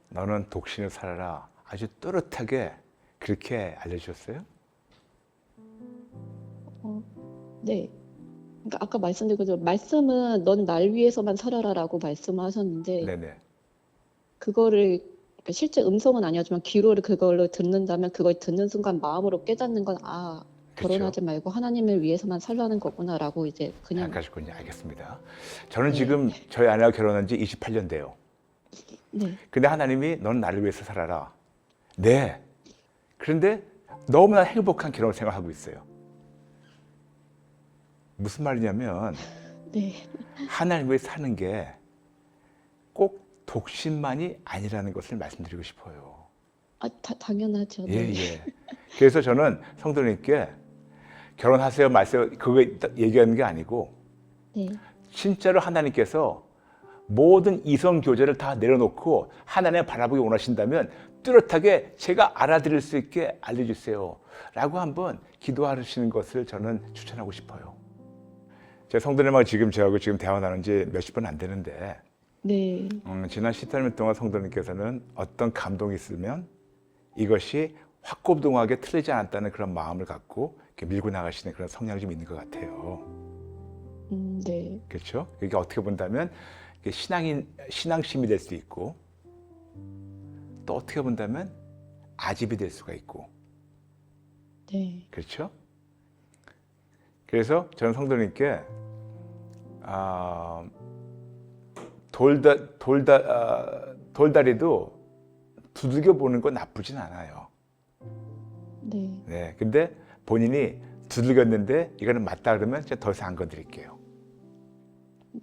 B: 너는 독신을 살아라, 아주 또렷하게 그렇게 알려주셨어요?
A: 네. 그러니까 아까 말씀드린 것처럼 말씀은 넌 날 위해서만 살아라라고 말씀하셨는데
B: 네네.
A: 그거를 실제 음성은 아니었지만 귀로를 그걸로 듣는다면 그걸 듣는 순간 마음으로 깨닫는 건 결혼하지 말고 하나님을 위해서만 살라는 거구나라고 이제 그냥.
B: 생각하셨군요. 알겠습니다. 저는 지금 저희 아내가 결혼한 지 28년 돼요.
A: 네.
B: 근데 하나님이 넌 나를 위해서 살아라. 네. 그런데 너무나 행복한 결혼 생활하고 있어요. 무슨 말이냐면
A: 네.
B: 하나님 위해 사는 게 꼭 독신만이 아니라는 것을 말씀드리고 싶어요.
A: 당연하죠. 네.
B: 예. 그래서 저는 성도님께 결혼하세요, 마세요, 그거 얘기하는 게 아니고
A: 네.
B: 진짜로 하나님께서 모든 이성 교제를 다 내려놓고 하나님을 바라보기 원하신다면 뚜렷하게 제가 알아들을 수 있게 알려주세요 라고 한번 기도하시는 것을 저는 추천하고 싶어요. 제 성도님하고 지금 저하고 지금 대화 나눈 지 몇십 분 안 되는데
A: 네.
B: 지난 13년 동안 성도님께서는 어떤 감동이 있으면 이것이 확고부동하게 틀리지 않았다는 그런 마음을 갖고 이렇게 밀고 나가시는 그런 성향이 좀 있는 것 같아요.
A: 네.
B: 그렇죠? 이게 어떻게 본다면 이게 신앙심이 될 수도 있고 또 어떻게 본다면 아집이 될 수가 있고
A: 네.
B: 그렇죠? 그래서 저는 성도님께 돌다리도 두들겨 보는 건 나쁘진 않아요.
A: 네.
B: 네, 근데 본인이 두들겼는데 이거는 맞다 그러면 제가 더 이상 안 건드릴게요.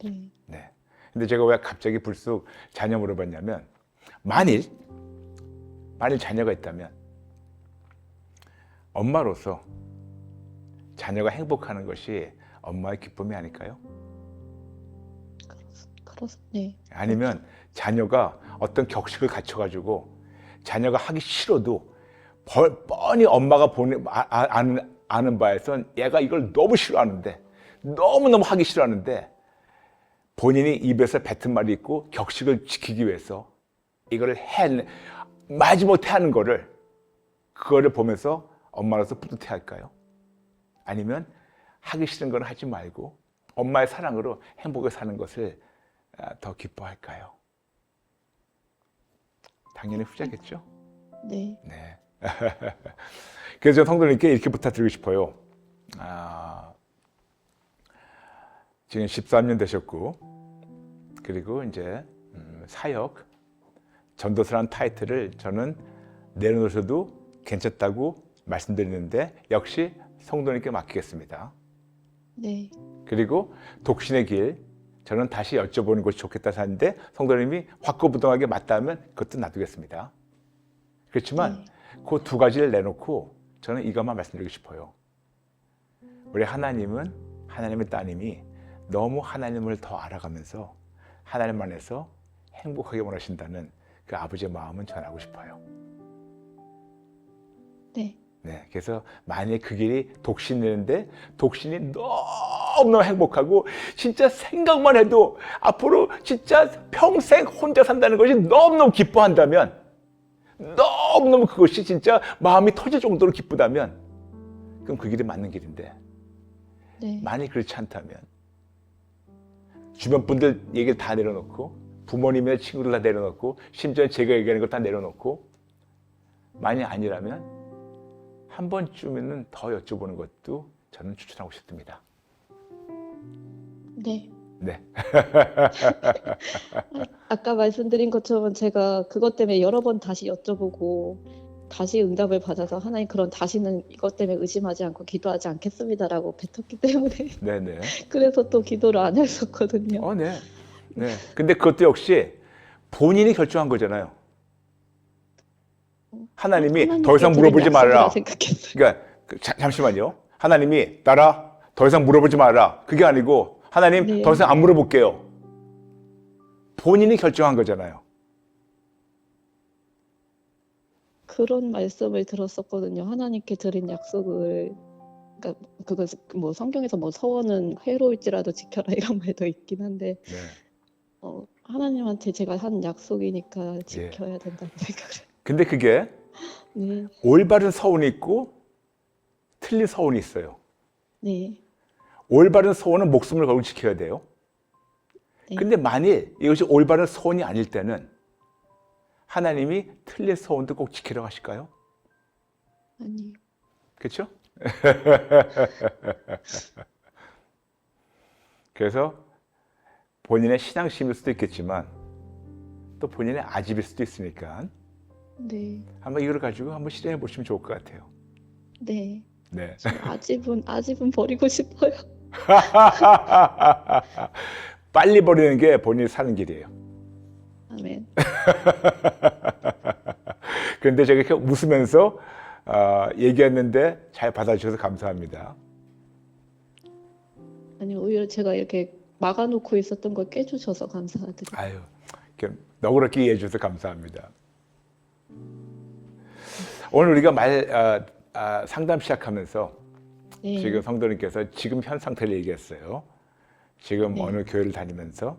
A: 네.
B: 네. 근데 제가 왜 갑자기 불쑥 자녀 물어봤냐면 만일 자녀가 있다면 엄마로서 자녀가 행복하는 것이 엄마의 기쁨이 아닐까요?
A: 네.
B: 아니면 자녀가 어떤 격식을 갖춰가지고 자녀가 하기 싫어도 뻔히 엄마가 아는 바에선 얘가 이걸 너무 싫어하는데 너무너무 하기 싫어하는데 본인이 입에서 뱉은 말이 있고 격식을 지키기 위해서 이거를 마지못해 하는 그거를 보면서 엄마로서 뿌듯해 할까요? 아니면 하기 싫은 건 하지 말고 엄마의 사랑으로 행복을 사는 것을 더 기뻐할까요? 당연히 후자겠죠?
A: 네.
B: 네. 그래서 성도님께 이렇게 부탁드리고 싶어요. 지금 13년 되셨고, 그리고 이제 사역, 전도사라는 타이틀을 저는 내려놓으셔도 괜찮다고 말씀드리는데 역시 성도님께 맡기겠습니다.
A: 네.
B: 그리고 독신의 길, 저는 다시 여쭤보는 것이 좋겠다 하는데 성도님이 확고부동하게 맞다면 그것도 놔두겠습니다. 그렇지만 그 두 가지를 내놓고 저는 이것만 말씀드리고 싶어요. 우리 하나님은 하나님의 따님이 너무 하나님을 더 알아가면서 하나님 안에서 행복하게 원하신다는 그 아버지의 마음은 전하고 싶어요.
A: 네.
B: 네, 그래서 만약에 그 길이 독신이는데 독신이 너무너무 행복하고 진짜 생각만 해도 앞으로 진짜 평생 혼자 산다는 것이 너무너무 기뻐한다면 너무너무 그것이 진짜 마음이 터질 정도로 기쁘다면 그럼 그 길이 맞는 길인데
A: 네.
B: 만약 그렇지 않다면 주변 분들 얘기를 다 내려놓고 부모님이나 친구들 다 내려놓고 심지어 제가 얘기하는 걸 다 내려놓고 만약 아니라면 한 번쯤에는 더 여쭤보는 것도 저는 추천하고 싶습니다.
A: 네.
B: 네.
A: 아까 말씀드린 것처럼 제가 그것 때문에 여러 번 다시 여쭤보고 다시 응답을 받아서 하나님 그런 다시는 이것 때문에 의심하지 않고 기도하지 않겠습니다라고 뱉었기 때문에
B: 네네.
A: 그래서 또 기도를 안 했었거든요.
B: 네. 네. 근데 그것도 역시 본인이 결정한 거잖아요. 하나님이 더 이상 물어보지 말아라.
A: 생각했어요.
B: 그러니까 잠시만요. 하나님이 나라 더 이상 물어보지 말아라. 그게 아니고 하나님
A: 네.
B: 더 이상 안 물어볼게요. 본인이 결정한 거잖아요.
A: 그런 말씀을 들었었거든요. 하나님께 드린 약속을 그러니까 그거 뭐 성경에서 뭐 서원은 해로울지라도 지켜라 이런 말도 있긴 한데
B: 네.
A: 하나님한테 제가 한 약속이니까 지켜야 된다고 생각을 해요.
B: 근데 그게
A: 네.
B: 올바른 서원이 있고 틀린 서원이 있어요.
A: 네.
B: 올바른 서원은 목숨을 걸고 지켜야 돼요.
A: 네.
B: 근데 만일 이것이 올바른 서원이 아닐 때는 하나님이 틀린 서원도 꼭 지키라고 하실까요?
A: 아니요.
B: 그렇죠? 그래서 본인의 신앙심일 수도 있겠지만 또 본인의 아집일 수도 있으니까
A: 네.
B: 한번 이걸 가지고 한번 실행해 보시면 좋을 것 같아요.
A: 네.
B: 네.
A: 아집은 버리고 싶어요.
B: 빨리 버리는 게 본인이 사는 길이에요.
A: 아멘.
B: 그런데 제가 이렇게 웃으면서 얘기했는데 잘 받아주셔서 감사합니다.
A: 아니 오히려 제가 이렇게 막아놓고 있었던 걸 깨주셔서 감사드려요.
B: 아유, 이렇게 너그럽게 이해해 주셔서 감사합니다. 오늘 우리가 상담 시작하면서
A: 네.
B: 지금 성도님께서 지금 현 상태를 얘기했어요. 지금
A: 네.
B: 어느 교회를 다니면서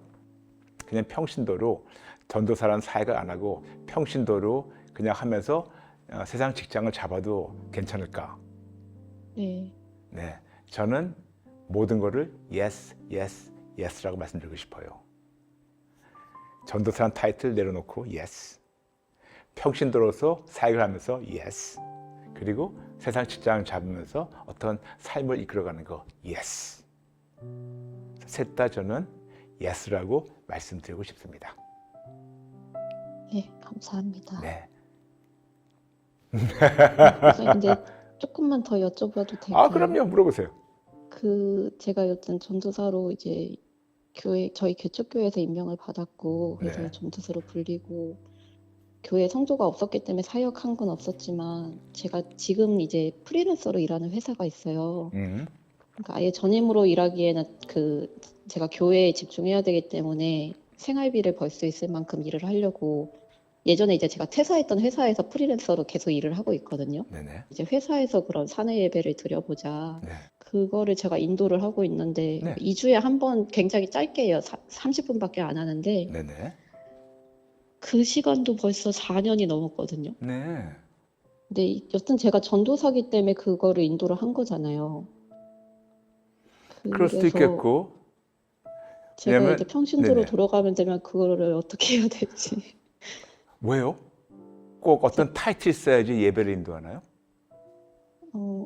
B: 그냥 평신도로 전도사라는 사역을 안 하고 평신도로 그냥 하면서 세상 직장을 잡아도 괜찮을까?
A: 네.
B: 네, 저는 모든 거를 yes, yes, yes라고 말씀드리고 싶어요. 전도사라는 타이틀 내려놓고 yes, 평신도로서 사역을 하면서 yes, 그리고 세상 직장을 잡으면서 어떤 삶을 이끌어가는 거 yes. 셋 다 저는 yes라고 말씀드리고 싶습니다.
A: 네, 감사합니다.
B: 네.
A: 그래서 이제 조금만 더 여쭤봐도 될까요?
B: 아, 그럼요. 물어보세요.
A: 제가 여튼 전도사로 이제 저희 개척교회에서 임명을 받았고, 그래서
B: 네.
A: 전도사로 불리고, 교회 성도가 없었기 때문에 사역한 건 없었지만, 제가 지금 이제 프리랜서로 일하는 회사가 있어요. 그러니까 아예 전임으로 일하기에는 제가 교회에 집중해야 되기 때문에 생활비를 벌 수 있을 만큼 일을 하려고 예전에 이제 제가 퇴사했던 회사에서 프리랜서로 계속 일을 하고 있거든요.
B: 네네.
A: 이제 회사에서 그런 사내 예배를 드려보자.
B: 네.
A: 그거를 제가 인도를 하고 있는데
B: 네.
A: 2주에 한 번 굉장히 짧게 해요. 30분밖에 안 하는데
B: 네네.
A: 그 시간도 벌써 4년이 넘었거든요.
B: 네.
A: 근데 여튼 제가 전도사기 때문에 그거를 인도를 한 거잖아요.
B: 그럴 수도
A: 그래서
B: 있겠고.
A: 제가
B: 왜냐면-
A: 이제 평신도로
B: 네네.
A: 돌아가면 되면 그거를 어떻게 해야 될지.
B: 왜요? 꼭 어떤 타이틀 있어야지 예배를 인도하나요?
A: 어,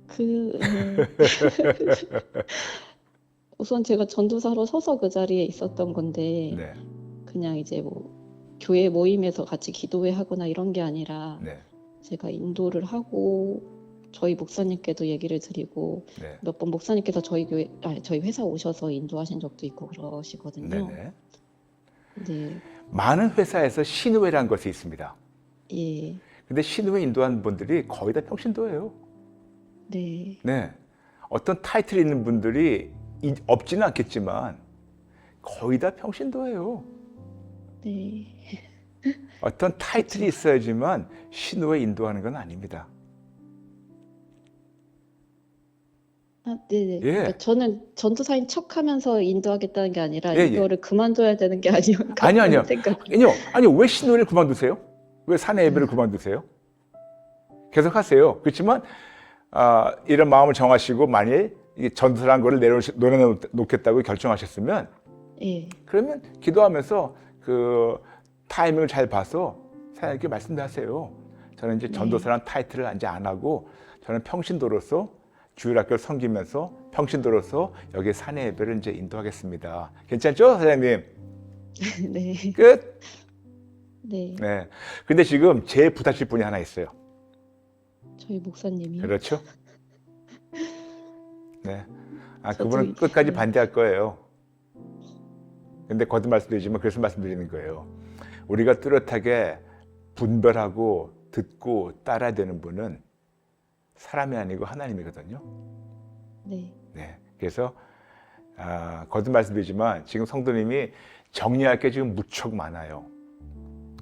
A: 그, 우선 제가 전도사로 서서 그 자리에 있었던 건데,
B: 네.
A: 그냥 이제 뭐, 교회 모임에서 같이 기도회 하거나 이런 게 아니라,
B: 네.
A: 제가 인도를 하고, 저희 목사님께도 얘기를 드리고,
B: 네.
A: 몇 번 목사님께서 저희 회사 오셔서 인도하신 적도 있고 그러시거든요.
B: 네네.
A: 네,
B: 많은 회사에서 신우회라는 것이 있습니다.
A: 예,
B: 근데 신우회 인도하는 분들이 거의 다 평신도예요.
A: 네,
B: 네. 어떤 타이틀 있는 분들이 없지는 않겠지만 거의 다 평신도예요.
A: 네.
B: 어떤 타이틀이 있어야지만 신우회 인도하는 건 아닙니다.
A: 아, 네네.
B: 예.
A: 그러니까 저는 전도사인 척하면서 인도하겠다는 게 아니라
B: 예, 예.
A: 이거를 그만둬야 되는 게 아니었나
B: 아니요, 아니요.
A: 하는 생각.
B: 아니요. 왜 신우회를 그만두세요? 왜 사내 예배를 그만두세요? 계속 하세요. 그렇지만 이런 마음을 정하시고 만일 전도사라는 거를 내려놓겠다고 결정하셨으면
A: 예,
B: 그러면 기도하면서 그 타이밍을 잘 봐서 사장님께 말씀하세요. 저는 이제
A: 네.
B: 전도사라는 타이틀을 이제 안 하고 저는 평신도로서 주일학교를 섬기면서 평신도로서 여기 사내 예배를 이제 인도하겠습니다. 괜찮죠, 사장님?
A: 네,
B: 끝.
A: 네.
B: 네. 근데 지금 제일 부탁질 분이 하나 있어요.
A: 저희 목사님이.
B: 그렇죠? 네.
A: 저도
B: 그분은 끝까지
A: 네.
B: 반대할 거예요. 근데 거듭 말씀드리지만 그래서 말씀드리는 거예요. 우리가 뚜렷하게 분별하고 듣고 따라야 되는 분은 사람이 아니고 하나님이거든요.
A: 네,
B: 네. 그래서 거듭 말씀드리지만 지금 성도님이 정리할 게 지금 무척 많아요.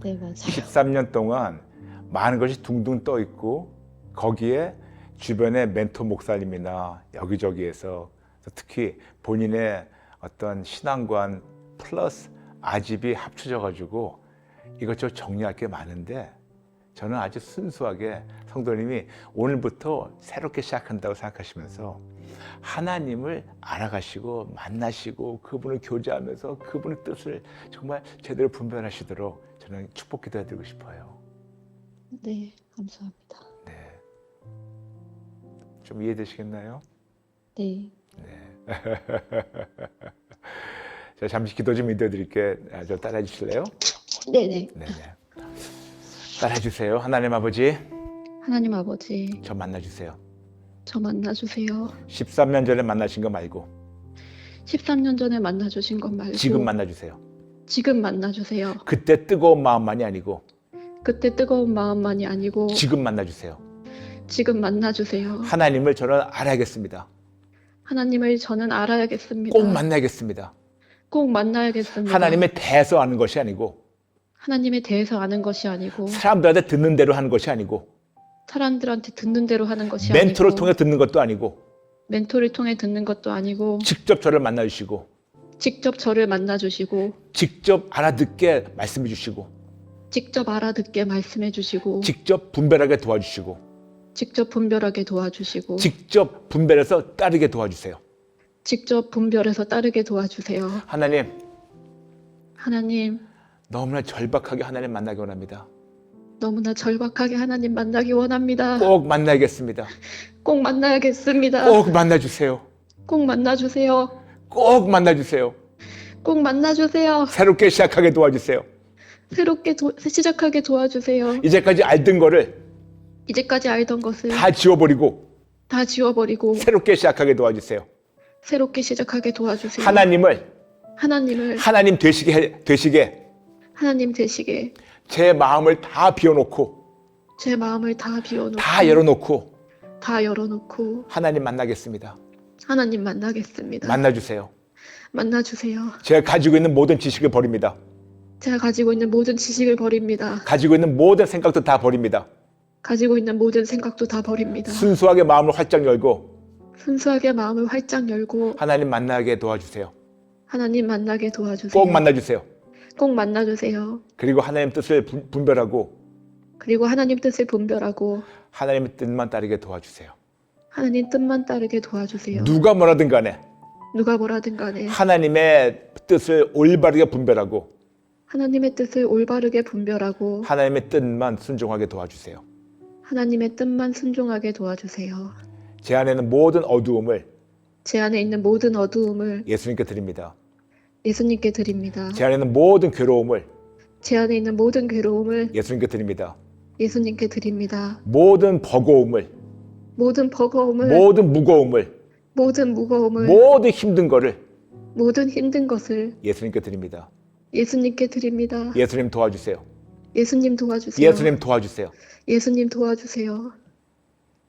A: 네, 맞아요.
B: 13년 동안 많은 것이 둥둥 떠 있고 거기에 주변의 멘토 목사님이나 여기저기에서 특히 본인의 어떤 신앙관 플러스 아집이 합쳐져 가지고 이것저것 정리할 게 많은데 저는 아주 순수하게 성도님이 오늘부터 새롭게 시작한다고 생각하시면서 하나님을 알아가시고 만나시고 그분을 교제하면서 그분의 뜻을 정말 제대로 분별하시도록 저는 축복 기도해드리고 싶어요.
A: 네, 감사합니다.
B: 네. 좀 이해되시겠나요?
A: 네,
B: 자, 잠시 기도 좀 인도해드릴게. 좀 따라해 주실래요?
A: 네, 네.
B: 네. 따라해 주세요. 하나님 아버지,
A: 하나님 아버지,
B: 저 만나주세요.
A: 저 만나주세요.
B: 13년 전에 만나신 거 말고
A: 13년 전에 만나주신 것 말고
B: 지금 만나주세요.
A: 지금 만나주세요.
B: 그때 뜨거운 마음만이 아니고
A: 그때 뜨거운 마음만이 아니고
B: 지금 만나주세요.
A: 지금 만나주세요.
B: 하나님을 저는 알아야겠습니다.
A: 하나님을 저는 알아야겠습니다.
B: 꼭 만나야겠습니다.
A: 꼭 만나야겠습니다.
B: 하나님에 대해서 아는 것이 아니고
A: 하나님에 대해서 아는 것이 아니고
B: 사람들한테 듣는 대로 하는 것이 아니고
A: 사람들한테 듣는 대로 하는 것이
B: 멘토를
A: 아니고
B: 통해 듣는 것도 아니고
A: 멘토를 통해 듣는 것도 아니고
B: 직접 저를 만나 주시고
A: 직접 저를 만나 주시고
B: 직접 알아듣게 말씀해 주시고
A: 직접 알아듣게 말씀해 주시고
B: 직접 분별하게 도와주시고
A: 직접 분별하게 도와주시고
B: 직접 분별해서 따르게 도와주세요.
A: 직접 분별해서 따르게 도와주세요.
B: 하나님,
A: 하나님,
B: 너무나 절박하게 하나님 만나기 원합니다.
A: 너무나 절박하게 하나님 만나기 원합니다.
B: 꼭 만나야겠습니다.
A: 꼭 만나야겠습니다.
B: 꼭 만나주세요.
A: 꼭 만나주세요.
B: 꼭 만나주세요.
A: 꼭 만나주세요.
B: 새롭게 시작하게 도와주세요.
A: 새롭게 시작하게 도와주세요.
B: 이제까지 알던 거를
A: 이제까지 알던 것을
B: 다 지워버리고
A: 다 지워버리고
B: 새롭게 시작하게 도와주세요.
A: 새롭게 시작하게 도와주세요.
B: 하나님을 하나님 되시게
A: 하나님 되시게
B: 제 마음을 다 비워놓고
A: 제 마음을 다 비워놓고
B: 다 열어놓고
A: 다 열어놓고
B: 하나님 만나겠습니다.
A: 하나님 만나겠습니다.
B: 만나주세요.
A: 만나주세요.
B: 제가 가지고 있는 모든 지식을 버립니다.
A: 제가 가지고 있는 모든 지식을 버립니다.
B: 가지고 있는 모든 생각도 다 버립니다.
A: 가지고 있는 모든 생각도 다 버립니다.
B: 순수하게 마음을 활짝 열고
A: 순수하게 마음을 활짝 열고
B: 하나님 만나게 도와주세요.
A: 하나님 만나게 도와주세요.
B: 꼭 만나주세요.
A: 꼭 만나주세요.
B: 그리고 하나님 뜻을 분별하고
A: 그리고 하나님 뜻을 분별하고
B: 하나님의 뜻만 따르게 도와주세요.
A: 하나님 뜻만 따르게 도와주세요.
B: 누가 뭐라든 간에
A: 누가 뭐라든 간에
B: 하나님의 뜻을 올바르게 분별하고
A: 하나님의 뜻을 올바르게 분별하고
B: 하나님의 뜻만 순종하게 도와주세요.
A: 하나님의 뜻만 순종하게 도와주세요.
B: 제 안에는 모든 어두움을
A: 제 안에 있는 모든 어두움을
B: 예수님께 드립니다.
A: 예수님께 드립니다.
B: 제 안에는 모든 괴로움을
A: 제 안에 있는 모든 괴로움을
B: 예수님께 드립니다.
A: 예수님께 드립니다.
B: 모든 버거움을
A: 모든 버거움을
B: 모든 무거움을
A: 모든 무거움을
B: 모든 힘든 거를
A: 모든 힘든 것을
B: 예수님께 드립니다.
A: 예수님께 드립니다.
B: 예수님 도와주세요.
A: 예수님 도와주세요.
B: 예수님 도와주세요.
A: 예수님 도와주세요.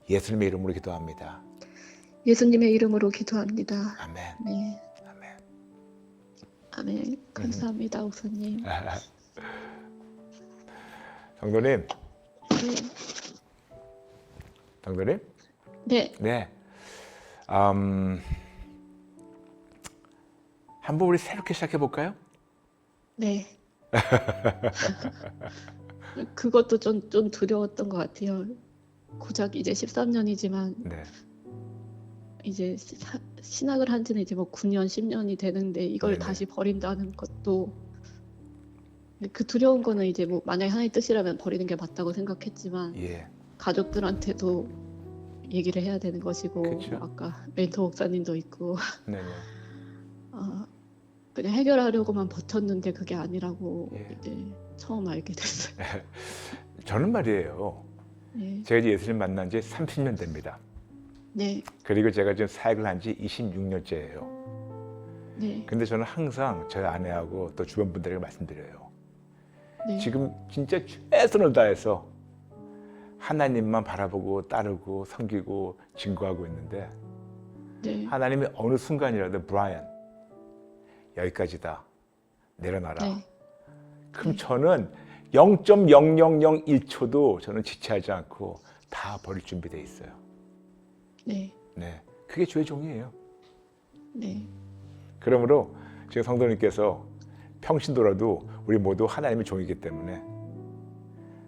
B: 예수님의 이름으로 기도합니다.
A: 예수님의 이름으로 기도합니다.
B: 아멘.
A: 네.
B: 아멘.
A: 아멘. 감사합니다, 목사님.
B: 성도님,
A: 네.
B: 성도님,
A: 네.
B: 네. 한번 우리 새롭게 시작해 볼까요?
A: 네. 그것도 좀 두려웠던 것 같아요. 고작 이제 13년이지만
B: 네.
A: 이제 신학을 한 지는 이제 뭐 9년, 10년이 되는데 이걸
B: 네네.
A: 다시 버린다는 것도 그 두려운 거는 이제 뭐 만약에 하나님의 뜻이라면 버리는 게 맞다고 생각했지만
B: 예.
A: 가족들한테도 얘기를 해야 되는 것이고
B: 그쵸.
A: 아까 멘토 목사님도 있고
B: 네.
A: 그냥 해결하려고만 버텼는데 그게 아니라고
B: 예.
A: 이제 처음 알게 됐어요.
B: 저는 말이에요.
A: 네.
B: 제가 이제 예수님 만난 지 30년 됩니다.
A: 네.
B: 그리고 제가 지금 사역을 한 지 26년째예요.
A: 네.
B: 근데 저는 항상 저희 아내하고 또 주변 분들에게 말씀드려요.
A: 네.
B: 지금 진짜 최선을 다해서 하나님만 바라보고 따르고 섬기고 증거하고 있는데
A: 네.
B: 하나님이 어느 순간이라도 브라이언 여기까지다 내려놔라.
A: 네.
B: 그럼 저는 0.0001초도 저는 지체하지 않고 다 버릴 준비되어 있어요.
A: 네.
B: 네, 그게 주의 종이에요.
A: 네.
B: 그러므로 지금 성도님께서 평신도라도 우리 모두 하나님의 종이기 때문에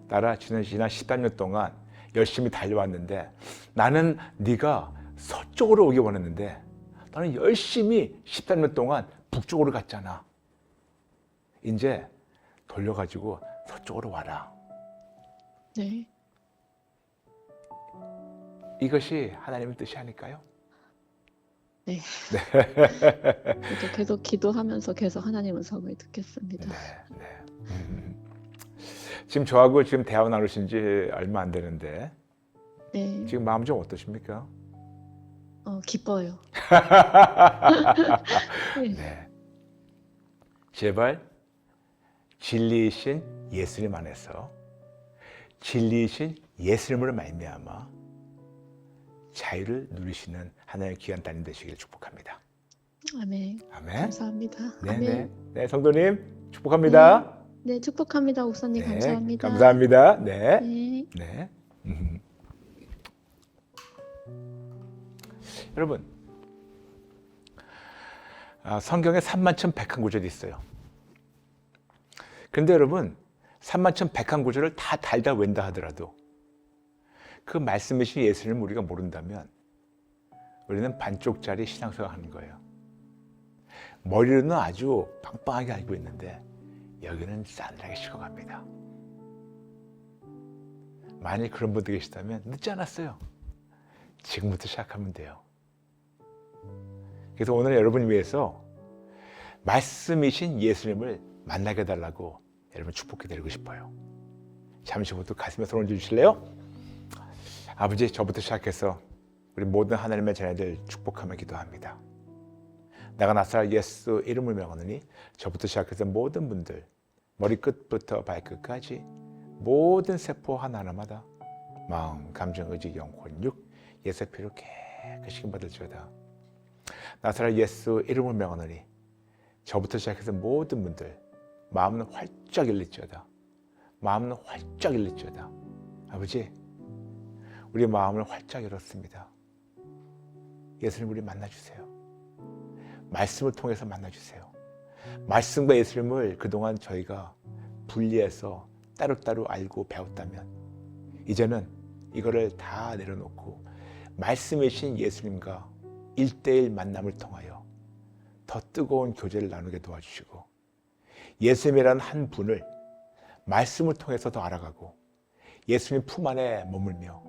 B: 나라 지난 13년 동안 열심히 달려왔는데 나는 네가 서쪽으로 오기 원했는데 나는 열심히 13년 동안 북쪽으로 갔잖아. 이제 돌려가지고 서쪽으로 와라.
A: 네.
B: 이것이 하나님의 뜻이 아닐까요?
A: 네. 이제 계속 기도하면서 계속 하나님 음성을 듣겠습니다.
B: 네, 네. 지금 저하고 지금 대화 나누신 지 얼마 안 되는데
A: 네.
B: 지금 마음 좀 어떠십니까?
A: 기뻐요. 네.
B: 네. 제발 진리이신 예수님 안에서 진리이신 예수님으로 말미암아 자유를 누리시는 하나님의 귀한 따님 되시기를 축복합니다.
A: 아멘.
B: 아멘.
A: 감사합니다.
B: 네,
A: 아멘.
B: 네. 네, 성도님 축복합니다.
A: 네, 축복합니다, 목사님.
B: 네,
A: 감사합니다.
B: 감사합니다. 네.
A: 네.
B: 네. 여러분, 성경에 31,101구절이 있어요. 그런데 여러분, 31,101구절을 다 달다 웬다 하더라도 그 말씀이신 예수님을 우리가 모른다면 우리는 반쪽짜리 신앙생활 하는 거예요. 머리로는 아주 빵빵하게 알고 있는데 여기는 싸늘하게 식어갑니다. 만약 그런 분들 계시다면 늦지 않았어요. 지금부터 시작하면 돼요. 그래서 오늘 여러분을 위해서 말씀이신 예수님을 만나게 해달라고 여러분 축복해 드리고 싶어요. 잠시 후부터 가슴에 손을 얹어주실래요? 아버지, 저부터 시작해서 우리 모든 하나님의 자녀들 축복하며 기도합니다. 내가 나사렛 예수 이름을 명하노니 저부터 시작해서 모든 분들 머리끝부터 발끝까지 모든 세포 하나하나마다 마음, 감정, 의지, 영혼, 육 예수의 피로 깨끗이 받을지어다. 나사렛 예수 이름을 명하노니 저부터 시작해서 모든 분들 마음은 활짝 열릴지어다. 마음은 활짝 열릴지어다. 아버지, 우리 마음을 활짝 열었습니다. 예수님 우리 만나주세요. 말씀을 통해서 만나주세요. 말씀과 예수님을 그동안 저희가 분리해서 따로따로 알고 배웠다면 이제는 이거를 다 내려놓고 말씀이신 예수님과 1:1 만남을 통하여 더 뜨거운 교제를 나누게 도와주시고 예수님이라는 한 분을 말씀을 통해서 더 알아가고 예수님 품 안에 머물며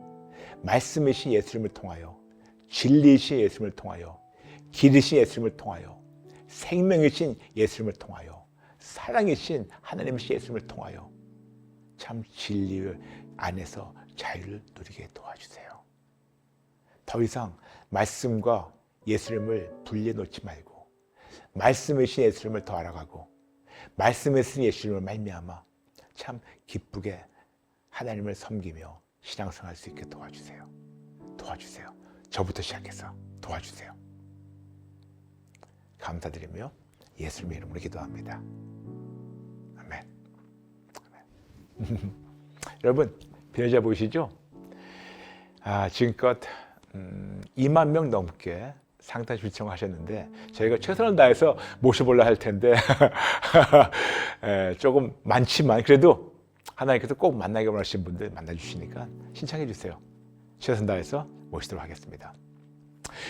B: 말씀이신 예수님을 통하여 진리이신 예수님을 통하여 길이신 예수님을 통하여 생명이신 예수님을 통하여 사랑이신 하나님이신 예수님을 통하여 참 진리 안에서 자유를 누리게 도와주세요. 더 이상 말씀과 예수님을 분리해 놓지 말고 말씀이신 예수님을 더 알아가고 말씀이신 예수님을 말미암아 참 기쁘게 하나님을 섬기며 신앙생활할 수 있게 도와주세요. 도와주세요. 저부터 시작해서 도와주세요. 감사드리며 예수님의 이름으로 기도합니다. 아멘. 아멘. 여러분, 비너자 보이시죠? 지금껏 2만 명 넘게 상담 신청하셨는데 저희가 최선을 다해서 모셔보려 할 텐데 조금 많지만 그래도 하나님께서 꼭 만나게 원하시는 분들 만나주시니까 신청해 주세요. 최선 다해서 모시도록 하겠습니다.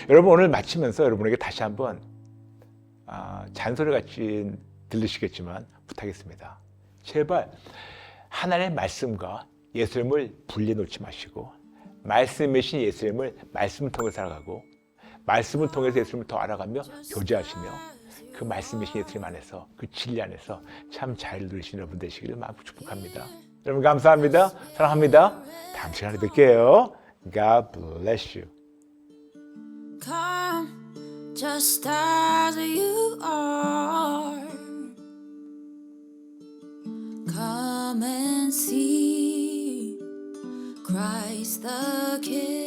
B: 여러분, 오늘 마치면서 여러분에게 다시 한번 잔소리같이 들리시겠지만 부탁했습니다. 제발 하나님의 말씀과 예수님을 분리해놓지 마시고 말씀이신 예수님을 말씀을 통해서 살아가고 말씀을 통해서 예수님을 더 알아가며 교제하시며 그 말씀이신 예수님 안에서 그 진리 안에서 참 잘 누리시는 여러분 되시기를 마음껏 축복합니다. 여러분 감사합니다. 사랑합니다. 다음 시간에 뵐게요. God bless you.
C: Come just as you are. Come and see Christ the King.